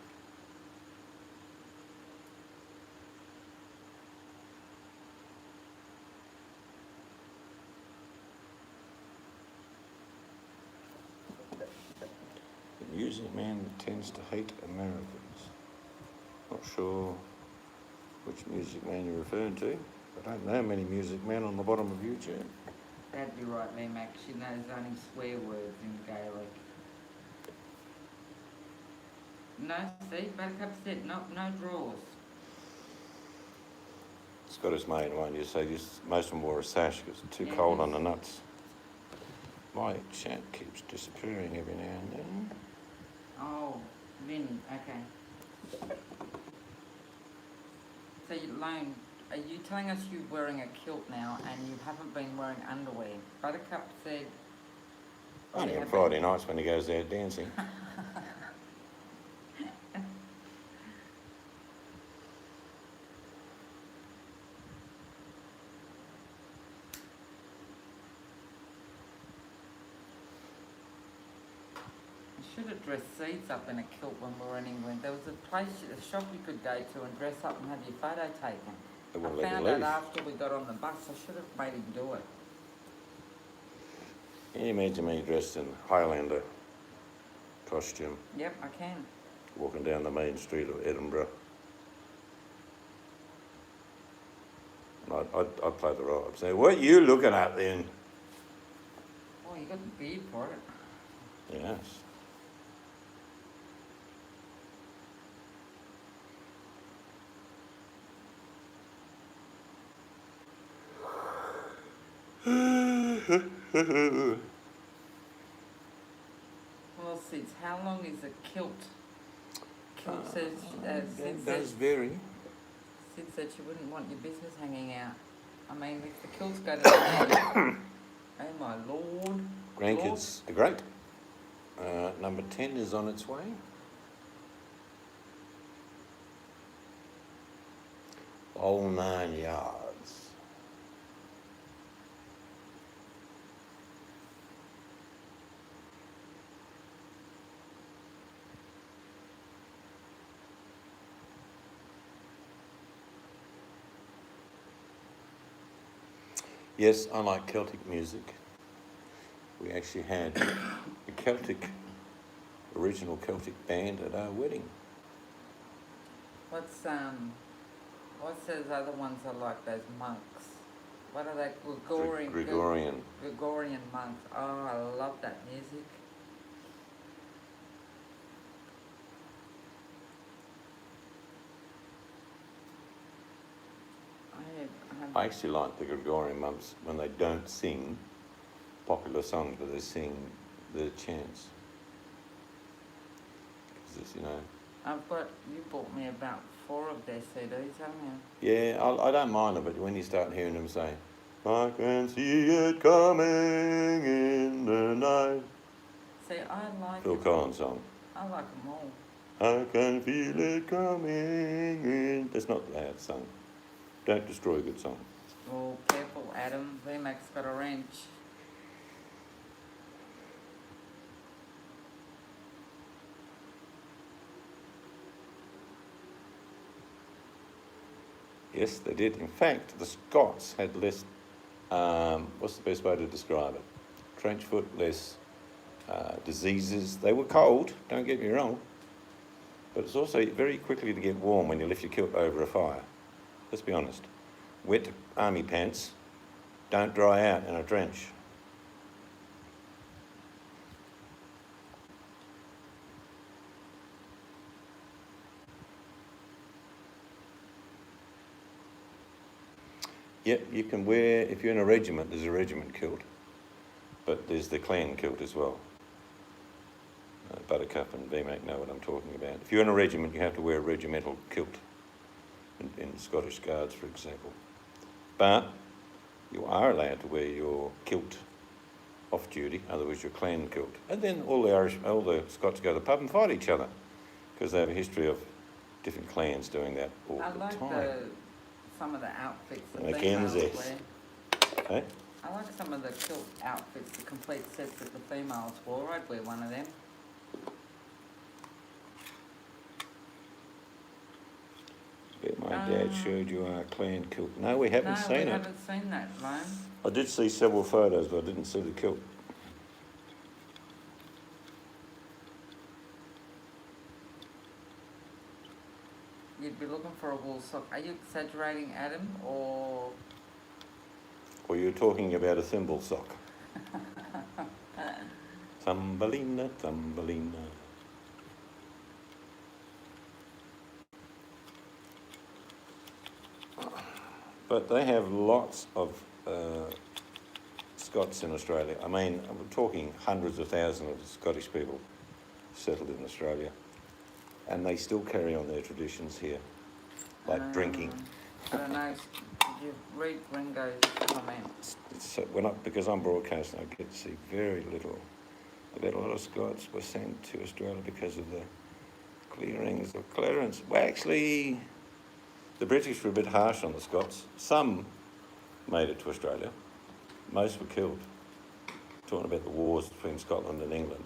The music man tends to hate Americans. Not sure which music man you're referring to. I don't know many music men on the bottom of YouTube. That'd be right, Lee Mac. She knows only swear words in Gaelic. No, see, Buttercup said no drawers. Scottish maid, won't you? So most of them wore a sash because it's too cold on the nuts. My chat keeps disappearing every now and then. Oh, Lynn, okay. So, Lone, are you telling us you're wearing a kilt now and you haven't been wearing underwear? Buttercup said... Only on Friday nights when he goes out dancing. Should have dressed Seeds up in a kilt when we were in England. There was a shop you could go to and dress up and have your photo taken. They wouldn't I let you found leave. out after we got on the bus. I should have made him do it. Can you imagine me dressed in Highlander costume, Yep, I can. walking down the main street of Edinburgh? And I'd play the role. I'd say, "What are you looking at then?" Oh, you got the beard for it. Yes. Well, Seeds, how long is a kilt? Kilt says, Sid Does says, vary. Sid said she wouldn't want your business hanging out. I mean, if the kilts go to the knee, oh my lord. Grandkids are great. Number 10 is on its way. All 9 yards. Yes, I like Celtic music. We actually had a original Celtic band at our wedding. What's those other ones are like those monks? What are they? Gregorian. Gregorian monks. Oh, I love that music. I actually like the Gregorian monks when they don't sing popular songs, but they sing the chants. Because, you bought me about 4 of their CDs, haven't you? Yeah, I don't mind it, but when you start hearing them say, "I can see it coming in the night." See, I like Phil Collins song. I like them all. I can feel it coming in. That's not a loud song. Don't destroy a good song. Oh, careful, Adam. VMAX got a wrench. Yes, they did. In fact, the Scots had less, what's the best way to describe it? Trench foot, less diseases. They were cold, don't get me wrong, but it's also very quickly to get warm when you lift your kilt over a fire. Let's be honest. Wet army pants don't dry out in a trench. Yep, you can wear, if you're in a regiment, there's a regiment kilt, but there's the clan kilt as well. Buttercup and VMAC know what I'm talking about. If you're in a regiment, you have to wear a regimental kilt, in Scottish Guards, for example. But you are allowed to wear your kilt off duty, otherwise your clan kilt. And then all the Scots go to the pub and fight each other, because they have a history of different clans doing that all the time. Some of the outfits that Again, females this. wear. Hey? I like some of the kilt outfits, the complete sets that the females wore. I'd wear one of them. Bet my dad showed you our clan kilt. No, we haven't seen it. No, we haven't seen that, Lone. I did see several photos, but I didn't see the kilt. You'd be looking for a wool sock. Are you exaggerating, Adam, or... Or you're talking about a thimble sock. Thumbelina, Thumbelina. But they have lots of Scots in Australia. I mean, I'm talking hundreds of thousands of Scottish people settled in Australia, and they still carry on their traditions here, like drinking. I don't know. Did you read Ringo's comment? Because I'm broadcasting, I get to see very little. I bet a lot of Scots were sent to Australia because of the clearings of clearance. Well, actually, the British were a bit harsh on the Scots. Some made it to Australia. Most were killed. Talking about the wars between Scotland and England.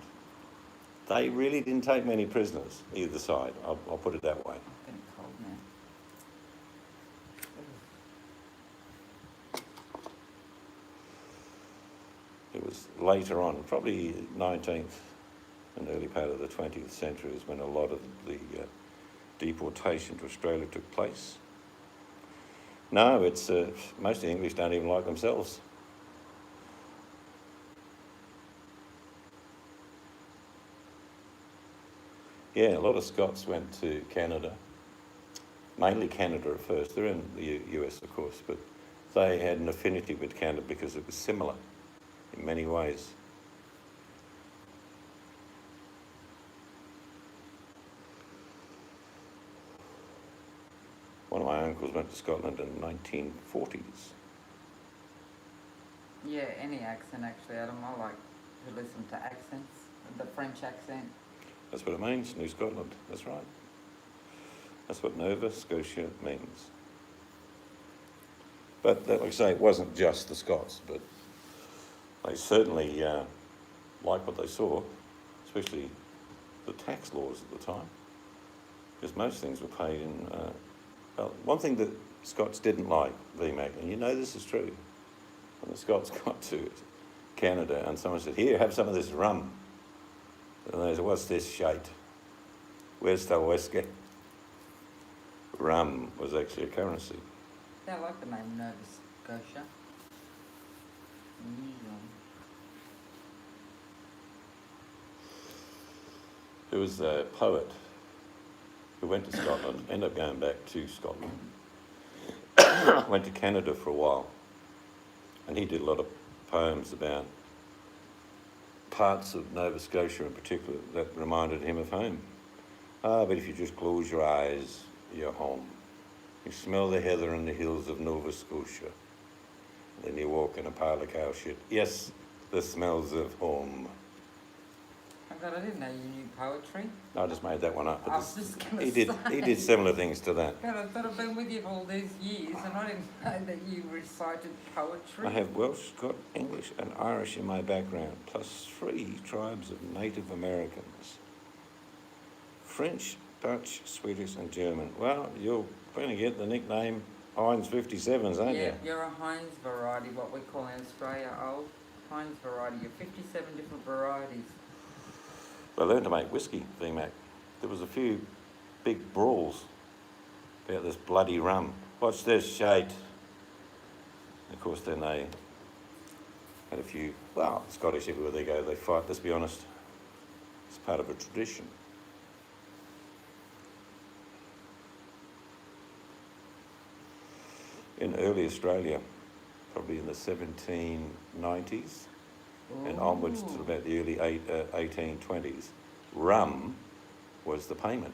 They really didn't take many prisoners, either side. I'll put it that way. It's getting cold now. It was later on, probably 19th and early part of the 20th century is when a lot of the deportation to Australia took place. No, it's most of the English don't even like themselves. Yeah, a lot of Scots went to Canada, mainly Canada at first. They're in the US, of course, but they had an affinity with Canada because it was similar in many ways. One of my uncles went to Scotland in the 1940s. Yeah, any accent actually, Adam. I like to listen to accents. The French accent. That's what it means, New Scotland. That's right. That's what Nova Scotia means. But like I say, it wasn't just the Scots, but they certainly liked what they saw, especially the tax laws at the time, because most things were paid in. Well, one thing that Scots didn't like, VMAC, and you know this is true, when the Scots got to Canada and someone said, "Here, have some of this rum." And they said, "What's this shite? Where's the whiskey?" Rum was actually a currency. Yeah, I like the name Nova Scotia. Unusual. There was a poet who went to Scotland, ended up going back to Scotland, went to Canada for a while, and he did a lot of poems about parts of Nova Scotia in particular that reminded him of home. But if you just close your eyes, you're home. You smell the heather in the hills of Nova Scotia. Then you walk in a pile of cow shit. Yes, the smells of home. Oh God, I didn't know you knew poetry. I just made that one up. I was just going to He say. did similar things to that. God, I thought I've been with you for all these years and I didn't know that you recited poetry. I have Welsh, Scot, English and Irish in my background, plus 3 tribes of Native Americans. French, Dutch, Swedish and German. Well, you're going to get the nickname Heinz 57s, aren't Yeah, you? you're a Heinz variety, what we call in Australia old Heinz variety. You're 57 different varieties. I learned to make whiskey, VMAC. There was a few big brawls about this bloody rum. What's this shite? Of course, then they had a few, well, Scottish everywhere they go, they fight, let's be honest. It's part of a tradition. In early Australia, probably in the 1790s, and onwards to about the early 1820s, rum was the payment.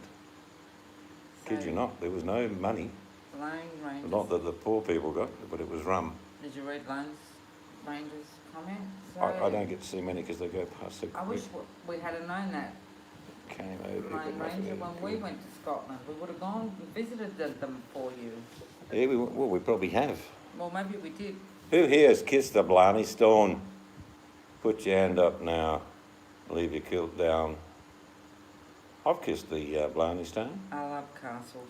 Kid you not, there was no money. Lone Rangers. Not that the poor people got, but it was rum. Did you read Lone Rangers' comment? I don't get to see many because they go past so quick. I wish we had known that. Came over. Lone Ranger when we went to Scotland. We would have gone and visited them for you. Yeah, we probably have. Well, maybe we did. Who here has kissed the Blarney Stone? Put your hand up now. Leave your kilt down. I've kissed the Blarney Stone. I love castles.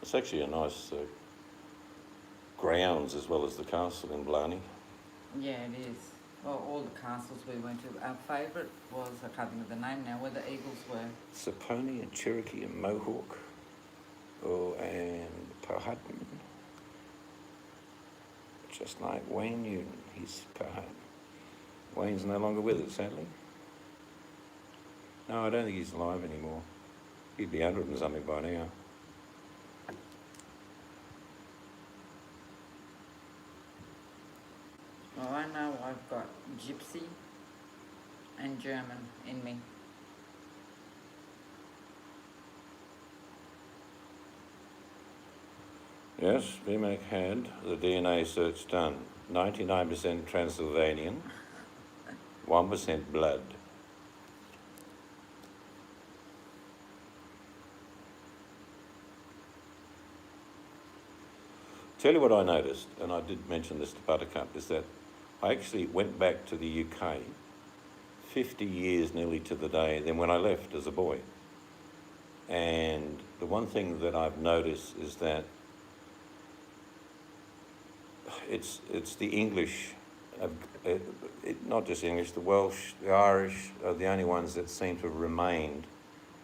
It's actually a nice grounds as well as the castle in Blarney. Yeah, it is. Well, all the castles we went to. Our favourite was, I can't think of the name now, where the eagles were. Saponi and Cherokee and Mohawk. Oh, and Powhatan. Just like Wayne Newton. He's Wayne's no longer with us, sadly. No, I don't think he's alive anymore. He'd be 100 and something by now. Well, I know I've got Gypsy and German in me. Yes, VMAC had the DNA search done. 99% Transylvanian, 1% blood. Tell you what I noticed, and I did mention this to Buttercup, is that I actually went back to the UK 50 years nearly to the day than when I left as a boy. And the one thing that I've noticed is that it's the English, not just English, the Welsh, the Irish are the only ones that seem to have remained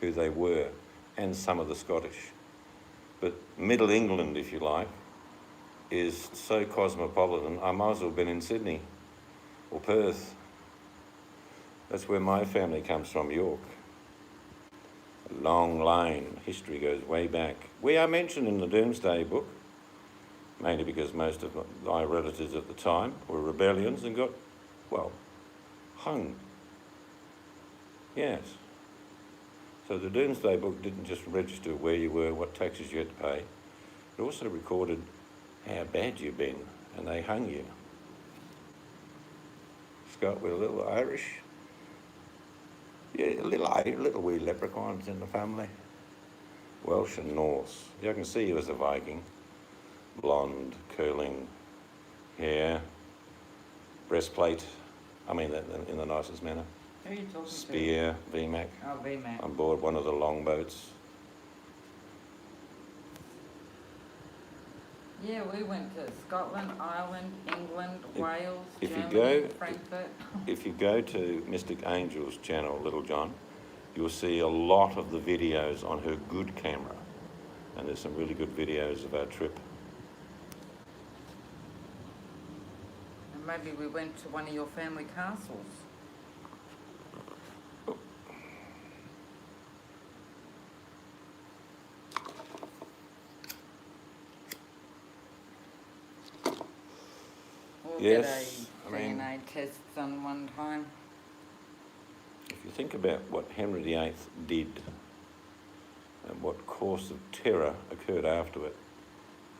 who they were, and some of the Scottish. But Middle England, if you like, is so cosmopolitan, I might as well have been in Sydney or Perth. That's where my family comes from, York. A long line, history goes way back. We are mentioned in the Doomsday Book, mainly because most of my relatives at the time were rebellions and got, well, hung. Yes. So the Doomsday Book didn't just register where you were, what taxes you had to pay, it also recorded how bad you've been, and they hung you. Scott with a little Irish. Yeah, little wee leprechauns in the family. Welsh and Norse. You can see he was a Viking. Blonde, curling hair, breastplate. I mean that in the nicest manner. Who are you talking to? Spear, VMAC. Oh, VMAC. On board one of the longboats. Yeah, we went to Scotland, Ireland, England, Wales, if you Germany, go- Frankfurt. If you go to Mystic Angel's channel, Little John, you'll see a lot of the videos on her good camera. And there's some really good videos of our trip. And maybe we went to one of your family castles. We'll Yes, get a DNA test done one time. If you think about what Henry VIII did and what course of terror occurred after it,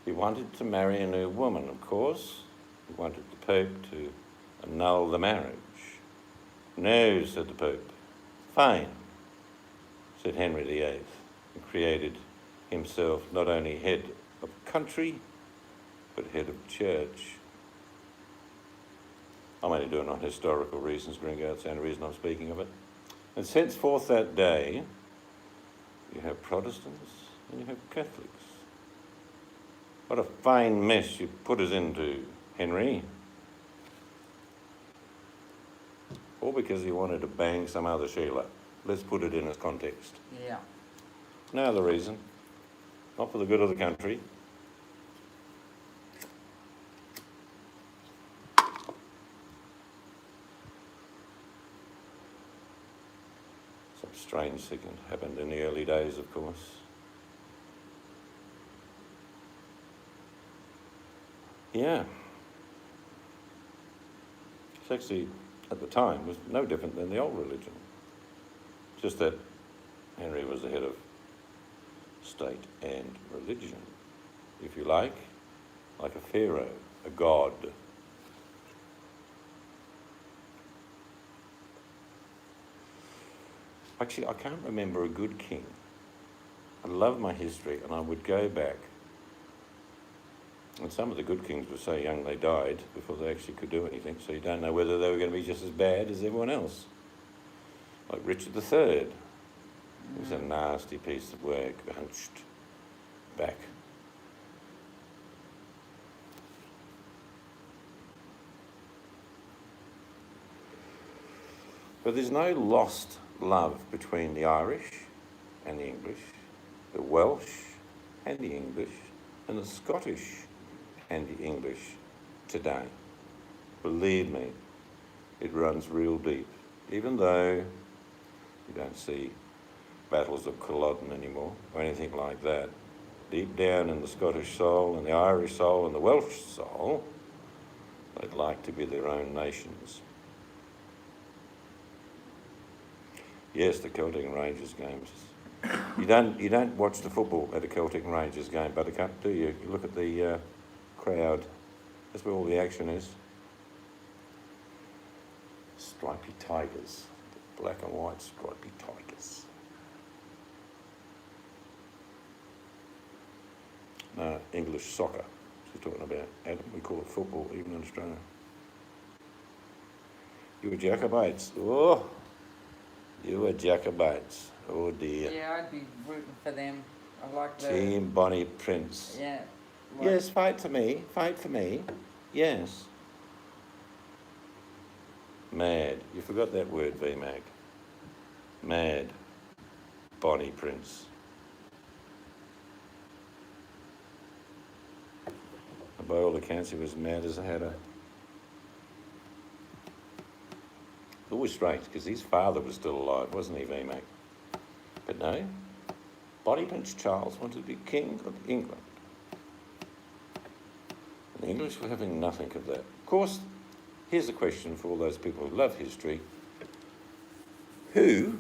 he wanted to marry a new woman, of course. He wanted the Pope to annul the marriage. No, said the Pope. Fine, said Henry VIII, and created himself not only head of country, but head of church. I'm only doing it on historical reasons, Gringo, that's the only reason I'm speaking of it. And henceforth that day, you have Protestants and you have Catholics. What a fine mess you put us into, Henry. All because he wanted to bang some other Sheila. Let's put it in its context. Yeah. No other reason. Not for the good of the country. Some strange thing happened in the early days, of course. Yeah. It's actually, at the time, was no different than the old religion. Just that Henry was the head of state and religion, if you like a pharaoh, a god. Actually, I can't remember a good king. I love my history, and I would go back. And some of the good kings were so young they died before they actually could do anything, so you don't know whether they were going to be just as bad as everyone else. Like Richard III. He was a nasty piece of work, hunched back. But there's no lost love between the Irish and the English, the Welsh and the English, and the Scottish and the English today. Believe me, it runs real deep. Even though you don't see battles of Culloden anymore or anything like that, deep down in the Scottish soul and the Irish soul and the Welsh soul, they'd like to be their own nations. Yes, the Celtic and Rangers games. You don't watch the football at a Celtic and Rangers game, Buttercup, do you? You look at the crowd. That's where all the action is. Stripy tigers, black and white stripy tigers. No, English soccer. She's talking about, Adam. We call it football, even in Australia. You were Jacobites. Oh, you were Jacobites. Oh dear. Yeah, I'd be rooting for them. I like the... Team Bonnie Prince. Yeah. Like, Yes, fight for me. Fight for me. Yes. Mad. You forgot that word, VMAG. Mad. Bonnie Prince. And by all accounts, he was mad as a hatter. Always strange, because his father was still alive, wasn't he, VMAG? But no, Bonnie Prince Charles wanted to be King of England. And the English were having nothing of that. Of course, here's a question for all those people who love history. Who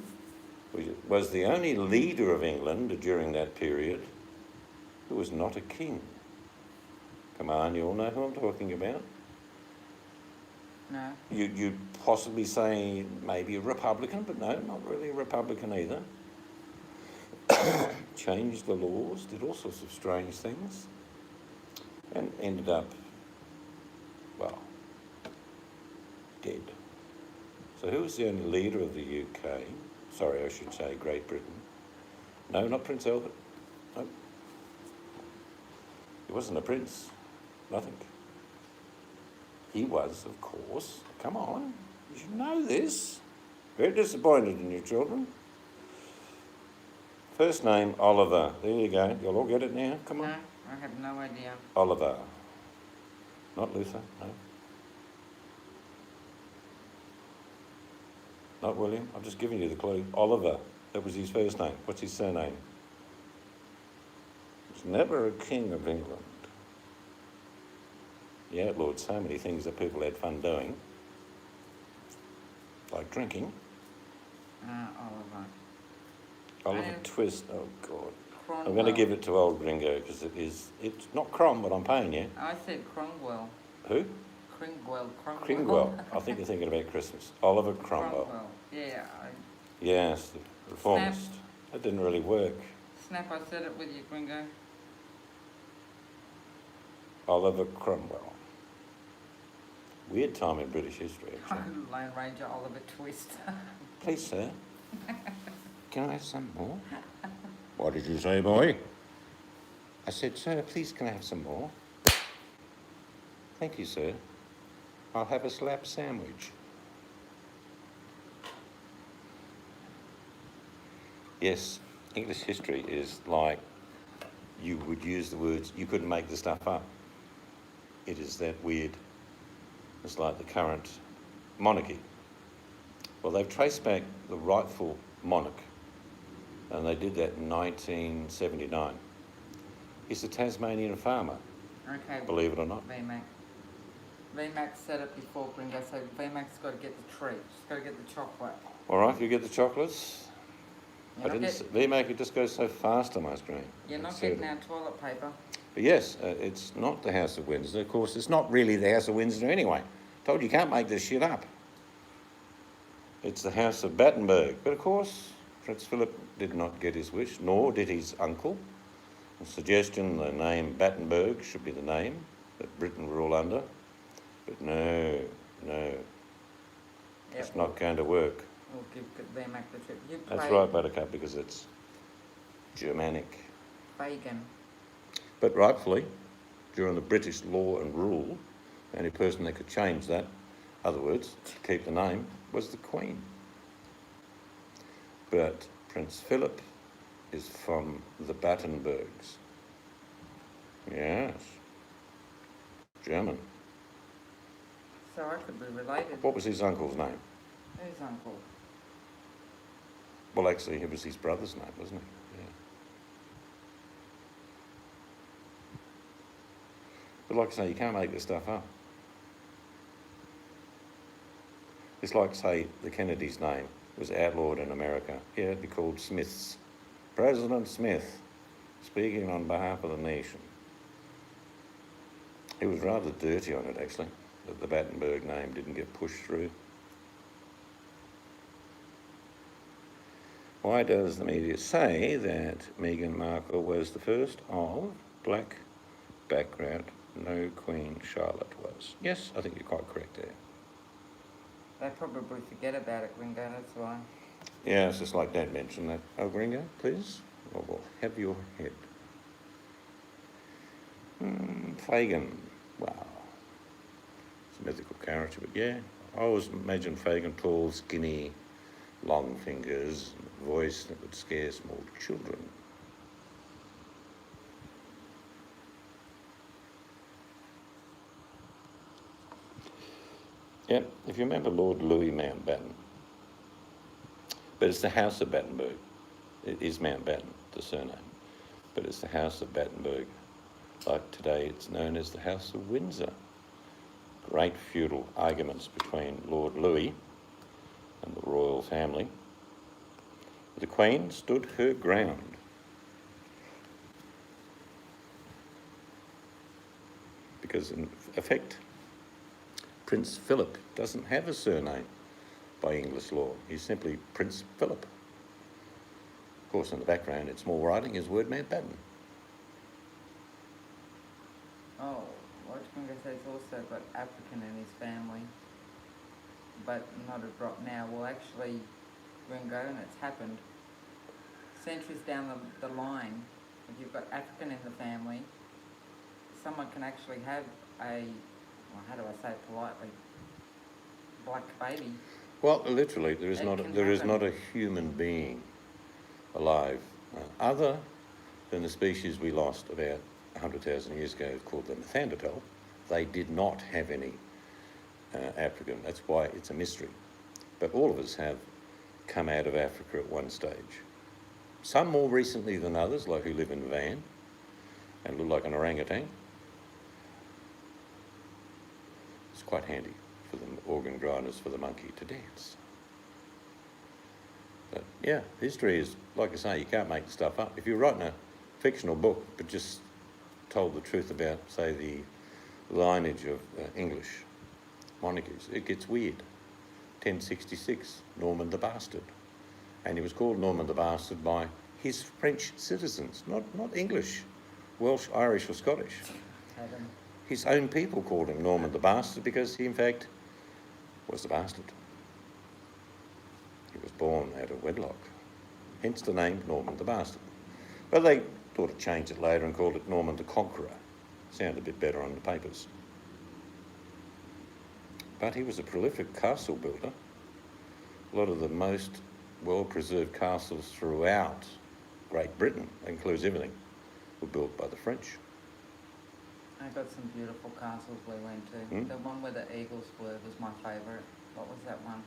was the only leader of England during that period who was not a king? Come on, you all know who I'm talking about. no. You'd possibly say maybe a Republican, but no, not really a Republican either. Changed the laws, did all sorts of strange things, and ended up, well, dead. So who was the only leader of the UK? Sorry, I should say Great Britain. No, not Prince Albert. No. He wasn't a prince. Nothing. He was, of course. Come on, you should know this. Very disappointed in you children. First name, Oliver. There you go. You'll all get it now. Come on. No, I have no idea. Oliver. Not Luther, no. Not William. I'm just giving you the clue. Oliver. That was his first name. What's his surname? He was never a king of England. He outlawed so many things that people had fun doing, like drinking. Oliver. Oliver Twist. Oh, God. Cromwell. I'm going to give it to old Gringo because it's not Crom, but I'm paying you. I said Cromwell. Who? Cromwell. Cringwell. I think you're thinking about Christmas. Oliver Cromwell. Yeah. Yes, the reformist. Snap. That didn't really work. Snap, I said it with you, Gringo. Oliver Cromwell. Weird time in British history, actually. Lone Ranger Oliver Twist. Please, sir. Can I have some more? What did you say, boy? I said, sir, please can I have some more? Thank you, sir. I'll have a slab sandwich. Yes, English history is like you would use the words, you couldn't make the stuff up. It is that weird. It's like the current monarchy. Well, they've traced back the rightful monarch, and they did that in 1979. He's a Tasmanian farmer, Okay. believe it or not. VMAC. VMAC said it before, Gringo, so VMAC's got to get the treat. She's got to get the chocolate. All right, you get the chocolates. You're not VMAC, it just goes so fast on my screen. You're not It's getting terrible. our toilet paper. But yes, it's not the House of Windsor. Of course, it's not really the House of Windsor anyway. Told you can't make this shit up. It's the House of Battenberg. But of course, Prince Philip did not get his wish, nor did his uncle. The suggestion the name Battenberg should be the name that Britain were all under. But no, it's not going to work. We'll give VMAC the treat. You That's play right, Buttercup, because it's Germanic. Fagin. But rightfully, during the British law and rule, the only person that could change that, other words, to keep the name, was the Queen. But Prince Philip is from the Battenbergs. Yes. German. So I could be related. What was his uncle's name? Whose uncle? Well, actually, it was his brother's name, wasn't it? Yeah. But like I say, you can't make this stuff up. It's like, say, the Kennedy's name was outlawed in America. Yeah, it'd be called Smith's. President Smith, speaking on behalf of the nation. He was rather dirty on it, actually, that the Battenberg name didn't get pushed through. Why does the media say that Meghan Markle was the first of black background? No, Queen Charlotte was. Yes, I think you're quite correct there. They probably forget about it, Gringo, that's why. Yeah, it's just like don't mention that. Oh, Gringo, please. Or we'll have your head. Fagin. Wow. It's a mythical character, but yeah. I always imagine Fagin tall, skinny, long fingers, and a voice that would scare small children. Yeah, if you remember Lord Louis Mountbatten, but it's the House of Battenberg. It is Mountbatten, the surname, but it's the House of Battenberg. Like today, it's known as the House of Windsor. Great feudal arguments between Lord Louis and the royal family. The Queen stood her ground. Because in effect, Prince Philip doesn't have a surname by English law. He's simply Prince Philip. Of course, in the background, in small writing, is word Mountbatten. Oh, what Gringo says also got African in his family, but not a drop now. Well, actually, Gringo, and it's happened centuries down the line, if you've got African in the family, someone can actually have a, well, how do I say it politely, black baby. Well, literally, there is It not a human being alive other than the species we lost about 100,000 years ago called the Neanderthal. They did not have any African. That's why it's a mystery. But all of us have come out of Africa at one stage. Some more recently than others, like who live in Van and look like an orangutan. It's quite handy for the organ grinders for the monkey to dance. But yeah, history is, like I say, you can't make stuff up. If you're writing a fictional book but just told the truth about, say, the lineage of English monarchies, it gets weird. 1066, Norman the Bastard. And he was called Norman the Bastard by his French citizens, not English, Welsh, Irish or Scottish. His own people called him Norman the Bastard because he, in fact, was the bastard. He was born out of wedlock, hence the name Norman the Bastard. But they thought to change it later and called it Norman the Conqueror. Sounded a bit better on the papers. But he was a prolific castle builder. A lot of the most well-preserved castles throughout Great Britain, that includes everything, were built by the French. I got some beautiful castles we went to. The one where the eagles were was my favourite. What was that one?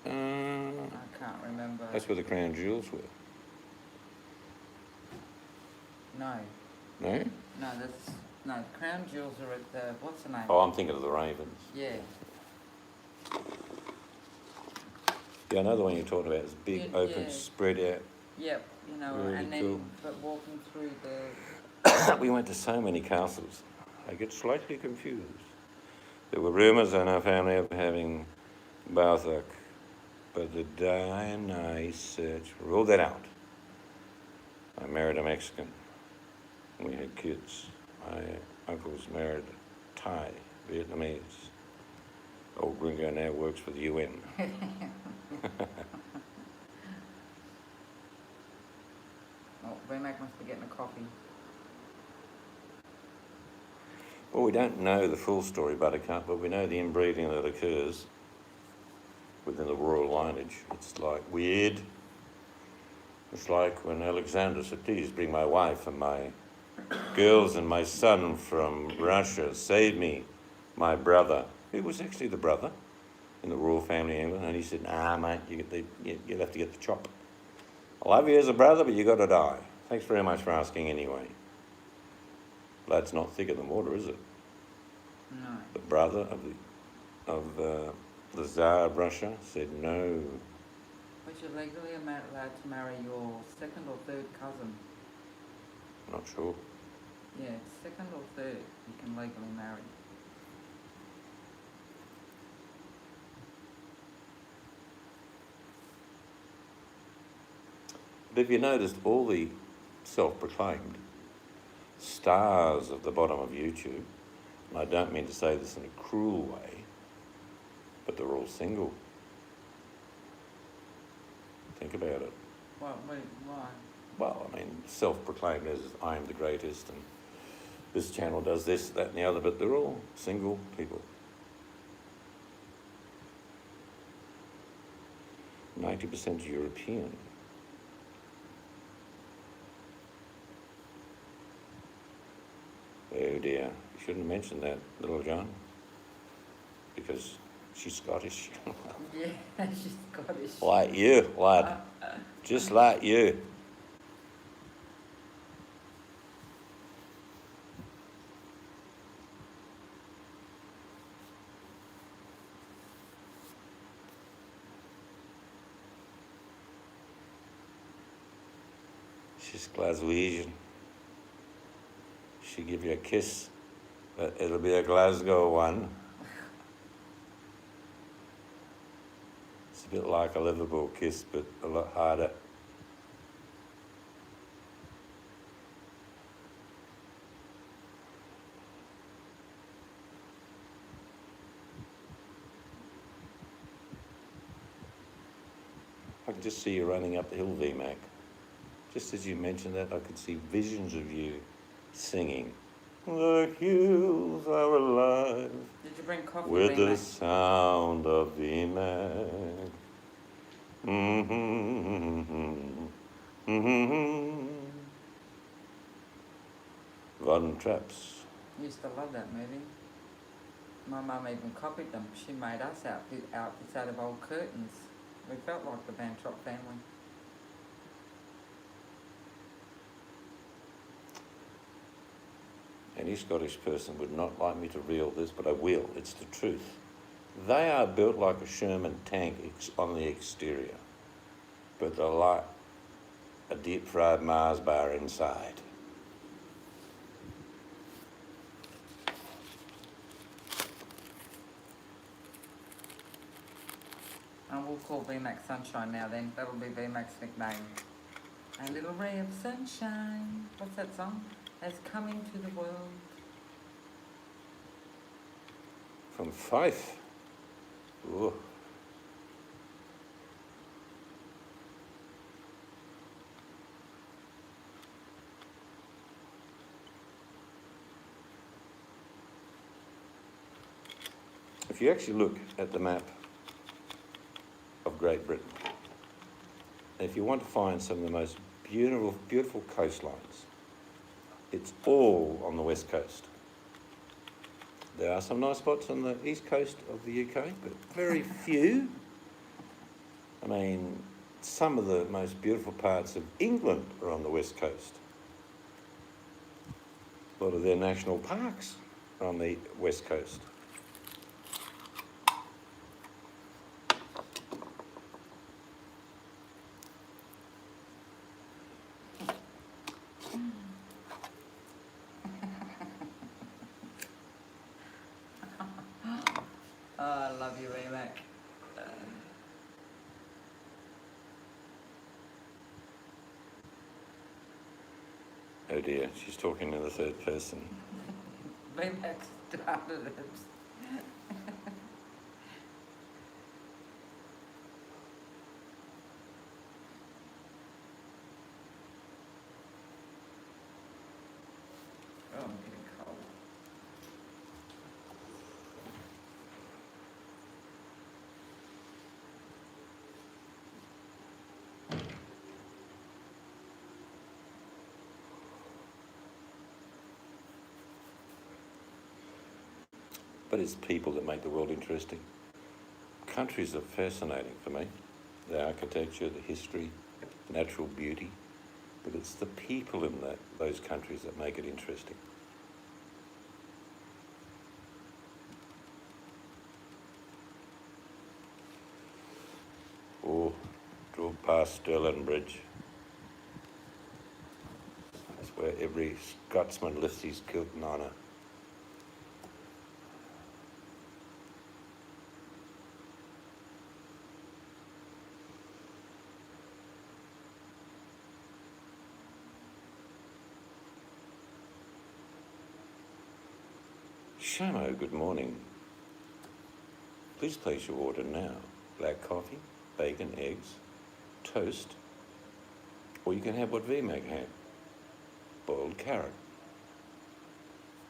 I can't remember. That's where the crown jewels were. No. No? No, the crown jewels are at the, what's the name? Oh, I'm thinking of the Ravens. Yeah. Yeah, I know the one you're talking about. It's big, Yeah, open, yeah. spread out. Yep, you know, Really and then, cool. but walking through the, We went to so many castles. I get slightly confused. There were rumours in our family of having Barthok, but the day I searched ruled that out. I married a Mexican. We had kids. My uncle's married Thai, Vietnamese. Old Gringo now works for the UN. oh, Remac must be getting a coffee. Well, we don't know the full story, Buttercup, but we know the inbreeding that occurs within the royal lineage. It's like weird. It's like when Alexander said, please bring my wife and my girls and my son from Russia. Save me, my brother. who was actually the brother in the royal family in England, and he said, "Nah, mate, you'll have to get the chop. I love you as a brother, but you got to die. Thanks very much for asking anyway." Blood's not thicker than water, is it? No. The brother of the Tsar of Russia said no. But you're legally allowed to marry your second or third cousin. Not sure. Yeah, second or third you can legally marry. But if you noticed, all the self-proclaimed stars at the bottom of YouTube, and I don't mean to say this in a cruel way, but they're all single. Think about it. Why? Well, I mean, self-proclaimed as I am the greatest, and this channel does this, that and the other, but they're all single people. 90% European. Oh dear, you shouldn't mention that, little John, because she's Scottish. Yeah, she's Scottish. Like you, lad. Just like you. She's Glaswegian. She give you a kiss, but it'll be a Glasgow one. It's a bit like a Liverpool kiss, but a lot harder. I can just see you running up the hill, VMAC. Just as you mentioned that, I could see visions of you singing. The hills are alive Did you bring coffee, with the Rena? sound of VMAC. Von Traps. Used to love that movie. My mum even copied them. She made us outfits out of old curtains. We felt like the Van Trott family. Any Scottish person would not like me to reel this, but I will. It's the truth. They are built like a Sherman tank on the exterior, but they're like a deep-fried Mars bar inside. And we'll call VMAX Sunshine now then. That'll be VMAX's nickname. A little ray of sunshine. What's that song? Has come into the world. From Fife. Ooh. If you actually look at the map of Great Britain, if you want to find some of the most beautiful coastlines, it's all on the west coast. There are some nice spots on the east coast of the UK, but very few. I mean, some of the most beautiful parts of England are on the west coast. A lot of their national parks are on the west coast. Oh, I love you, VMAX. Oh dear, she's talking in the third person. VMAX started it. Oh, I'm getting cold. but it's people that make the world interesting. Countries are fascinating for me. The architecture, the history, natural beauty, but it's the people in those countries that make it interesting. Or drove past Stirling Bridge. That's where every Scotsman lifts his kilt in honour. Shamo, good morning. Please place your order now. Black coffee, bacon, eggs, toast, or you can have what VMAG had, boiled carrot.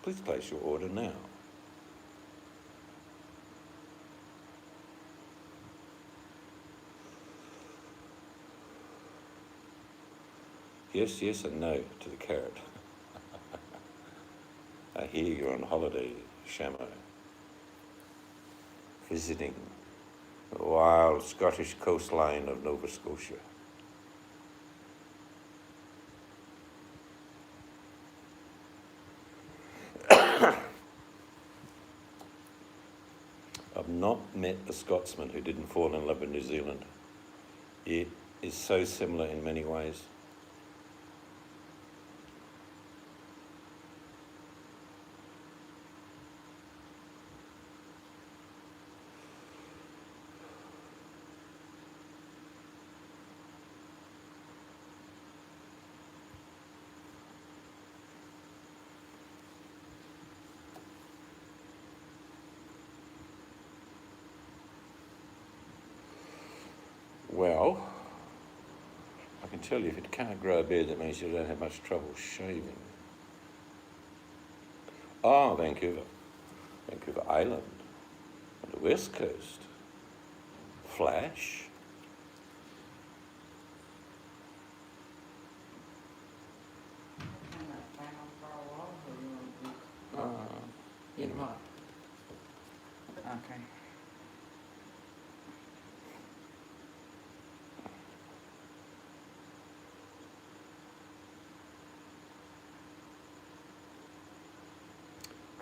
Please place your order now. Yes, yes and no to the carrot. I hear you're on holiday, Shamo, visiting the wild Scottish coastline of Nova Scotia. I've not met a Scotsman who didn't fall in love with New Zealand. It is so similar in many ways. Well, I can tell you if it can't grow a beard, that means you don't have much trouble shaving. Ah, Vancouver. Vancouver Island. On the west coast. Flash. In what? Okay.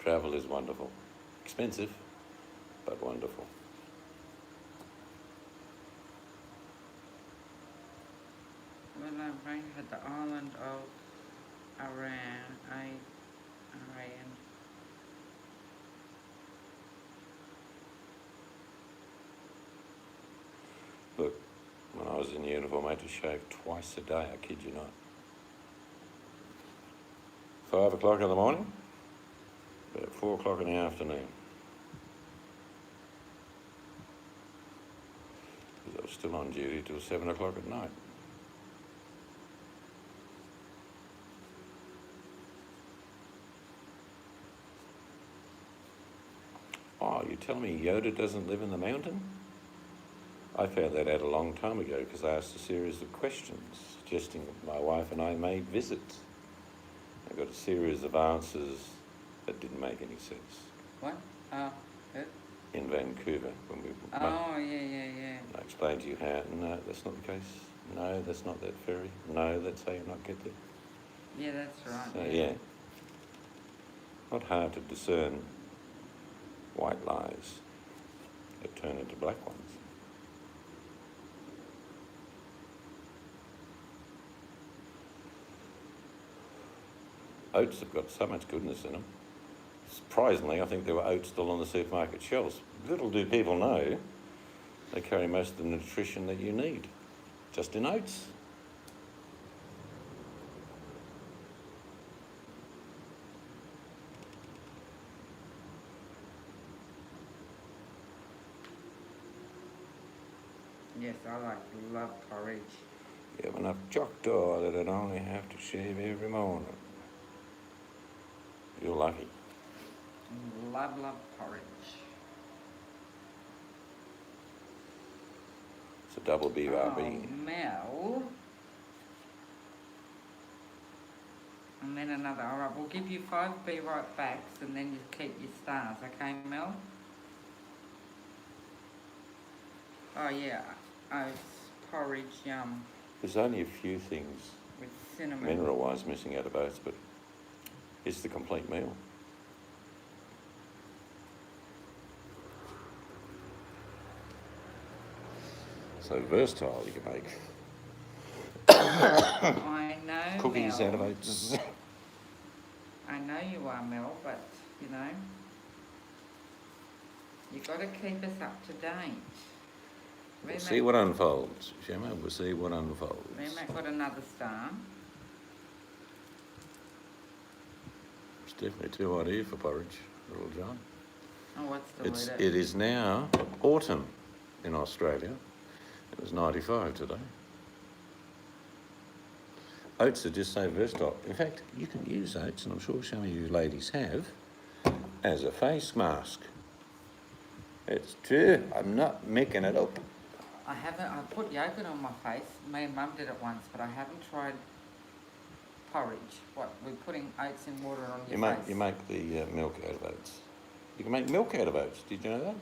Travel is wonderful. Expensive, but wonderful. Well, I'm going to the island of Iran. Look, when I was in uniform, I had to shave twice a day, I kid you not. 5 o'clock in the morning, about 4 o'clock in the afternoon. Because I was still on duty till 7 o'clock at night. Oh, you tell me Yoda doesn't live in the mountain? I found that out a long time ago because I asked a series of questions suggesting that my wife and I may visit. I got a series of answers that didn't make any sense. What? Oh, good. In Vancouver, when we... Oh, yeah. I explained to you how, no, that's not the case. No, that's not that ferry. No, that's how you not get there. Yeah, that's right. So, yeah. Not hard to discern white lies that turn into black ones. Oats have got so much goodness in them. Surprisingly, I think there were oats still on the supermarket shelves. Little do people know, they carry most of the nutrition that you need, just in oats. Yes, I love porridge. You have enough jackdaw that I'd only have to shave every morning. You're lucky. Love porridge. It's a double BRB. Oh, Mel. And then another. All right, we'll give you 5 be right backs and then you keep your stars, okay, Mel? Oh yeah, oats, porridge, yum, There's only a few things with cinnamon. mineral-wise missing out of oats, but it's the complete meal. So versatile, you can make I know, cookies Mel. out of oats. I know you are, Mel, but, you know, you've got to keep us up to date. We'll see what unfolds, Gemma. We'll see what Mac unfolds. got another star. It's definitely too hot here for porridge, little John. Oh, what's the It is now autumn in Australia. It was 95 today. Oats are just so versatile. In fact, you can use oats, and I'm sure some of you ladies have, as a face mask. It's true. I'm not making it up. I haven't, I put yogurt on my face. Me and Mum did it once, but I haven't tried porridge. What, we're putting oats in water on your face? You make the milk out of oats. You can make milk out of oats. Did you know that?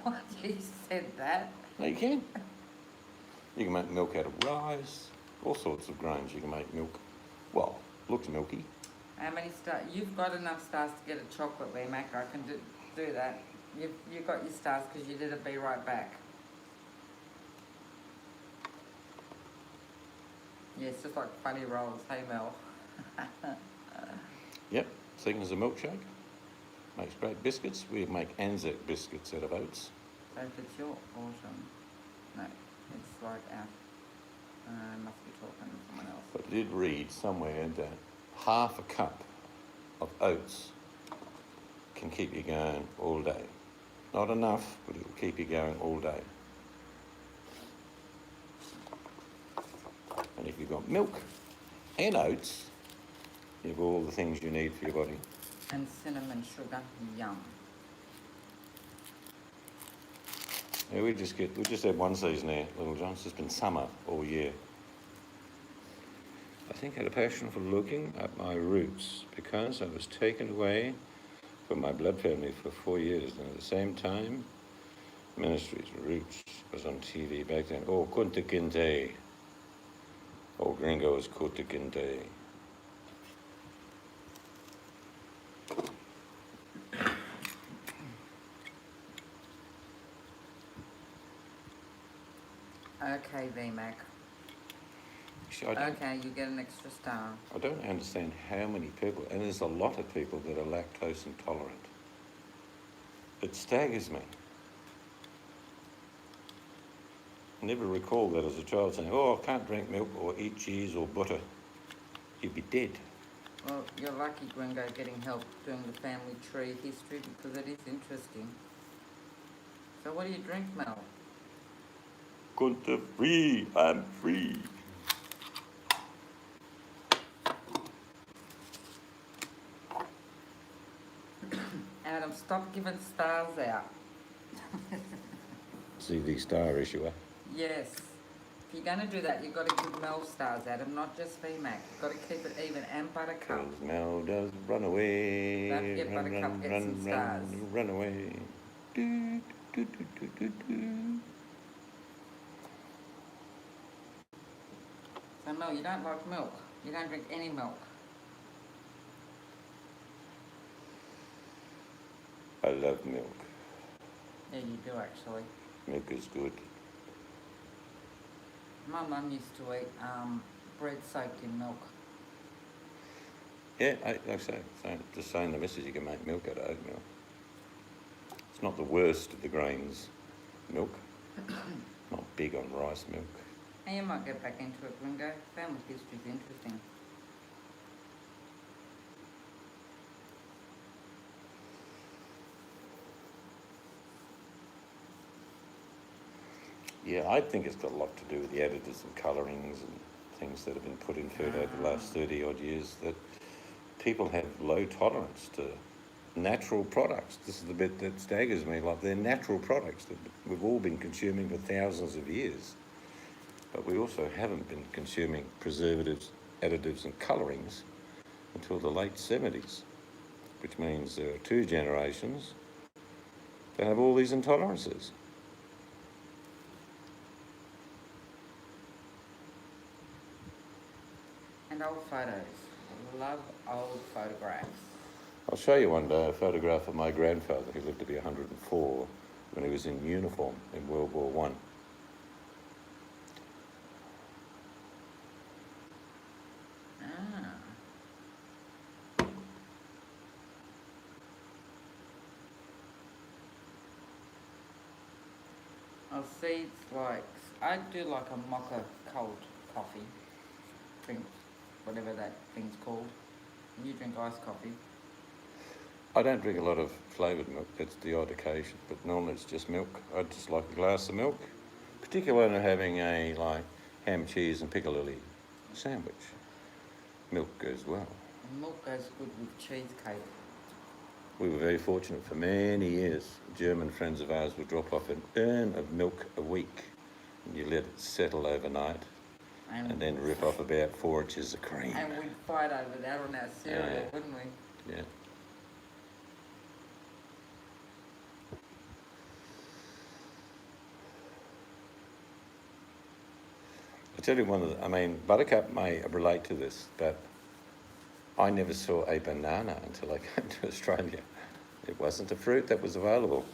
What, you said that? No, you can. You can make milk out of rice, all sorts of grains. You can make milk. Well, looks milky. How many stars? You've got enough stars to get a chocolate there, Mac. I can do that. You've got your stars because you did a be right back. Yeah, it's just like funny rolls. Hey, Mel. Yep, second is a milkshake. Makes great biscuits. We make Anzac biscuits out of oats. So if it's your autumn, no, it's like our, must be talking to someone else. But I did read somewhere that half a cup of oats can keep you going all day. Not enough, but it'll keep you going all day. And if you've got milk and oats, you've got all the things you need for your body. And cinnamon sugar, yum. Yeah, we just had one season here, Little John. It's just been summer all year. I think I had a passion for looking at my roots because I was taken away from my blood family for 4 years, and at the same time, Ministries Roots was on TV back then. Oh, Kunta Kinte. Oh, Gringo's Kunta Kinte. Okay, VMAC. See, Okay, you get an extra star. I don't understand how many people, and there's a lot of people that are lactose intolerant. It staggers me. I never recall that as a child saying, oh, I can't drink milk or eat cheese or butter. You'd be dead. Well, you're lucky, Gringo, getting help doing the family tree history because it is interesting. So what do you drink, Mel? Kunta free, I'm free. Adam, stop giving stars out. See the star issuer. Yes. If you're going to do that, you've got to give Mel stars, Adam, not just VMAC. You've got to keep it even, and Buttercup. 'Cause Mel does run away. Don't forget Buttercup gets some stars. Run away. Do, do, do, do, do, do. So Mel, you don't like milk. You don't drink any milk. I love milk. Yeah, you do actually. Milk is good. My mum used to eat bread soaked in milk. Yeah, like I say, just saying the message, you can make milk out of oatmeal. It's not the worst of the grains, milk. Not big on rice milk. And you might get back into it, Gringo. Family history's interesting. Yeah, I think it's got a lot to do with the additives and colourings and things that have been put in food over the last 30 odd years, that people have low tolerance to natural products. This is the bit that staggers me, like they're natural products that we've all been consuming for thousands of years. But we also haven't been consuming preservatives, additives and colourings until the late 70s, which means there are 2 generations that have all these intolerances. And old photos. I love old photographs. I'll show you one day a photograph of my grandfather, who lived to be 104, when he was in uniform in World War One. I'll see, it's like, I do like a mocha cold coffee, drink, whatever that thing's called. And you drink iced coffee. I don't drink a lot of flavoured milk, that's the odd occasion, but normally it's just milk. I just like a glass of milk, particularly when I'm having a, like, ham, cheese and piccalilli sandwich. Milk goes well. And milk goes good with cheesecake. We were very fortunate for many years. German friends of ours would drop off an urn of milk a week, and you let it settle overnight, and then rip off about 4 inches of cream. And we'd fight over that on our cereal, wouldn't we? Yeah. I'll tell you one of the, I mean, Buttercup may relate to this, but I never saw a banana until I came to Australia. It wasn't a fruit that was available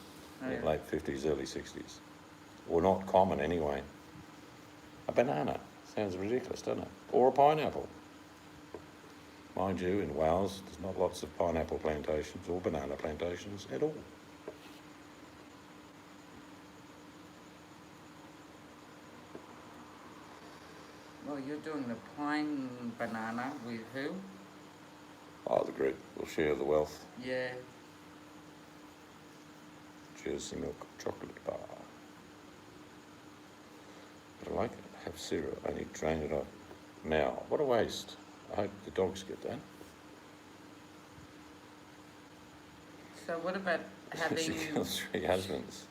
in the late 50s, early 60s. Or not common anyway. A banana. Sounds ridiculous, doesn't it? Or a pineapple. Mind you, in Wales, there's not lots of pineapple plantations or banana plantations at all. Well, you're doing the plain banana with who? Oh, the group will share the wealth. Yeah. Jersey milk chocolate bar. But I like it. Have syrup, only drain it off. Now, what a waste. I hope the dogs get that. So what about having... She kills 3 husbands.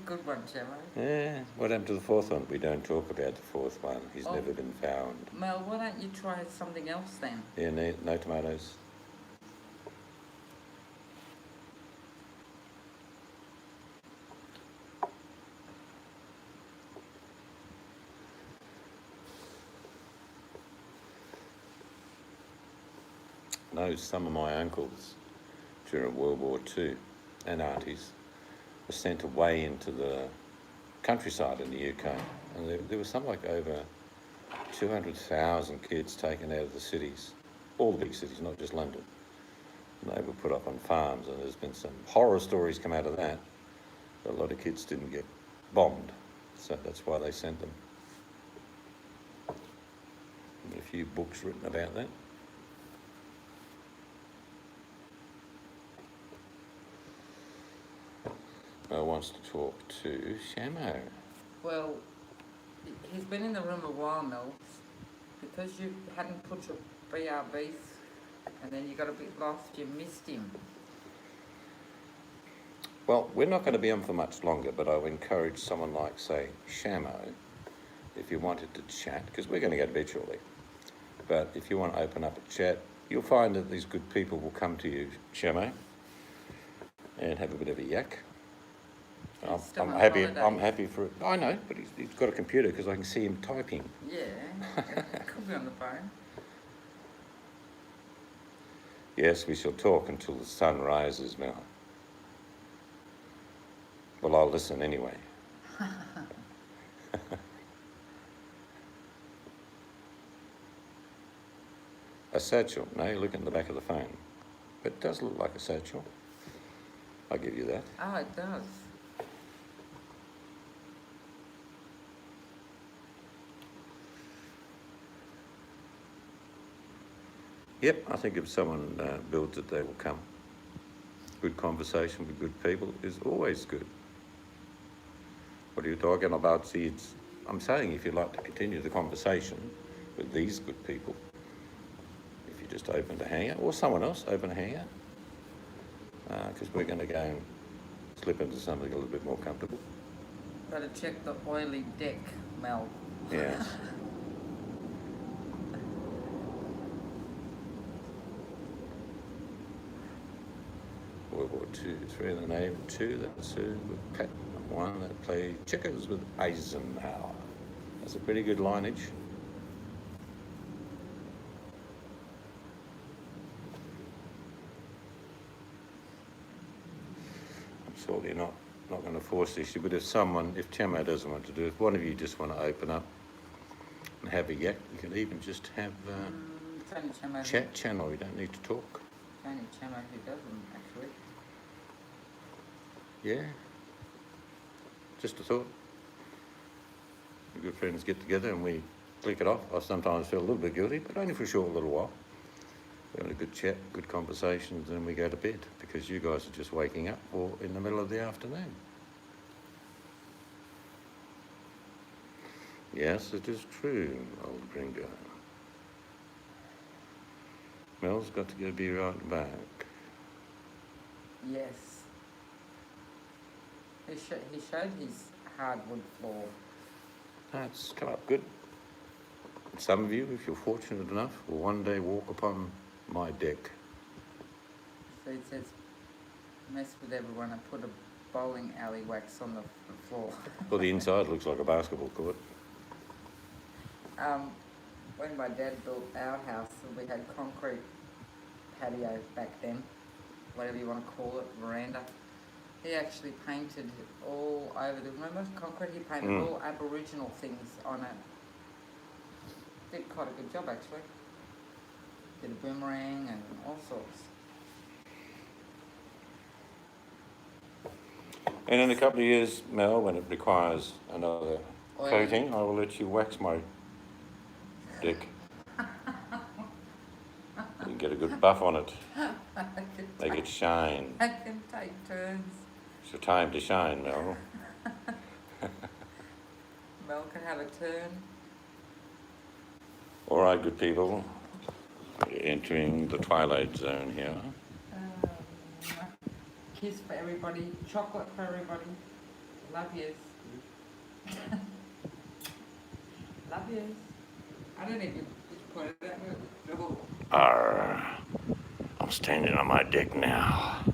Good one, Gemma. Yeah, what happened to the 4th one? We don't talk about the 4th one. He's never been found. Mel, why don't you try something else then? Yeah, no tomatoes. No, some of my uncles during World War II and aunties were sent away into the countryside in the UK, and there was something like over 200,000 kids taken out of the cities, all the big cities, not just London. And they were put up on farms, and there's been some horror stories come out of that. A lot of kids didn't get bombed, so that's why they sent them. And a few books written about that. Wants to talk to Shamo. Well, he's been in the room a while, Mel. Because you hadn't put your BRBs and then you got a bit lost, you missed him. Well, we're not going to be on for much longer, but I would encourage someone like, say, Shamo, if you wanted to chat, because we're going to go to bed shortly. But if you want to open up a chat, you'll find that these good people will come to you, Shamo, and have a bit of a yak. I'm happy for it. I know, but he's got a computer because I can see him typing. Yeah, it could be on the phone. Yes, we shall talk until the sun rises, Mel. Well, I'll listen anyway. A satchel. No, you look in the back of the phone. But it does look like a satchel. I'll give you that. Oh, it does. Yep, I think if someone builds it, they will come. Good conversation with good people is always good. What are you talking about, Seeds? I'm saying if you'd like to continue the conversation with these good people, if you just open a hangout, or someone else open a hangout, because we're going to go and slip into something a little bit more comfortable. Got to check the oily deck, Mel. Yes. or 2, 3 in the nave, 2 that's with Pat, 1 that play checkers with Eisenhower. That's a pretty good lineage. I'm certainly not going to force the issue, but if Chamo doesn't want to do it, if one of you just want to open up and have a yak, you can even just have chat channel, you don't need to talk. Only Chamo who doesn't, actually. Yeah. Just a thought. The good friends get together and we click it off. I sometimes feel a little bit guilty, but only for a short little while. We have a good chat, good conversations, and then we go to bed because you guys are just waking up or in the middle of the afternoon. Yes, it is true, old gringo. Mel's got to go be right back. Yes. He showed his hardwood floor. That's come up good. Some of you, if you're fortunate enough, will one day walk upon my deck. So it says, mess with everyone and put a bowling alley wax on the floor. Well, the inside looks like a basketball court. When my dad built our house, we had concrete patio back then, whatever you want to call it, veranda. He actually painted all over the, remember concrete? He painted all Aboriginal things on it. Did quite a good job actually. Did a boomerang and all sorts. And in a couple of years, Mel, when it requires another coating, I will let you wax my deck. You can get a good buff on it. Make it shine. I can take turns. It's your time to shine, Mel. Mel can have a turn. All right, good people. We're entering the twilight zone here. Kiss for everybody. Chocolate for everybody. Love yous. Love yous. I don't even put it that way. Arr, I'm standing on my deck now.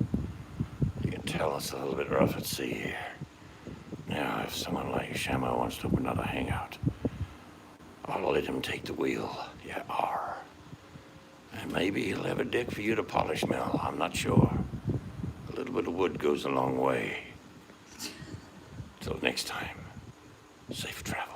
You can tell it's a little bit rough at sea here. Now, if someone like Chamo wants to open another hangout, I'll let him take the wheel. Yeah, arr. And maybe he'll have a deck for you to polish, Mel. I'm not sure. A little bit of wood goes a long way. Till next time, safe travel.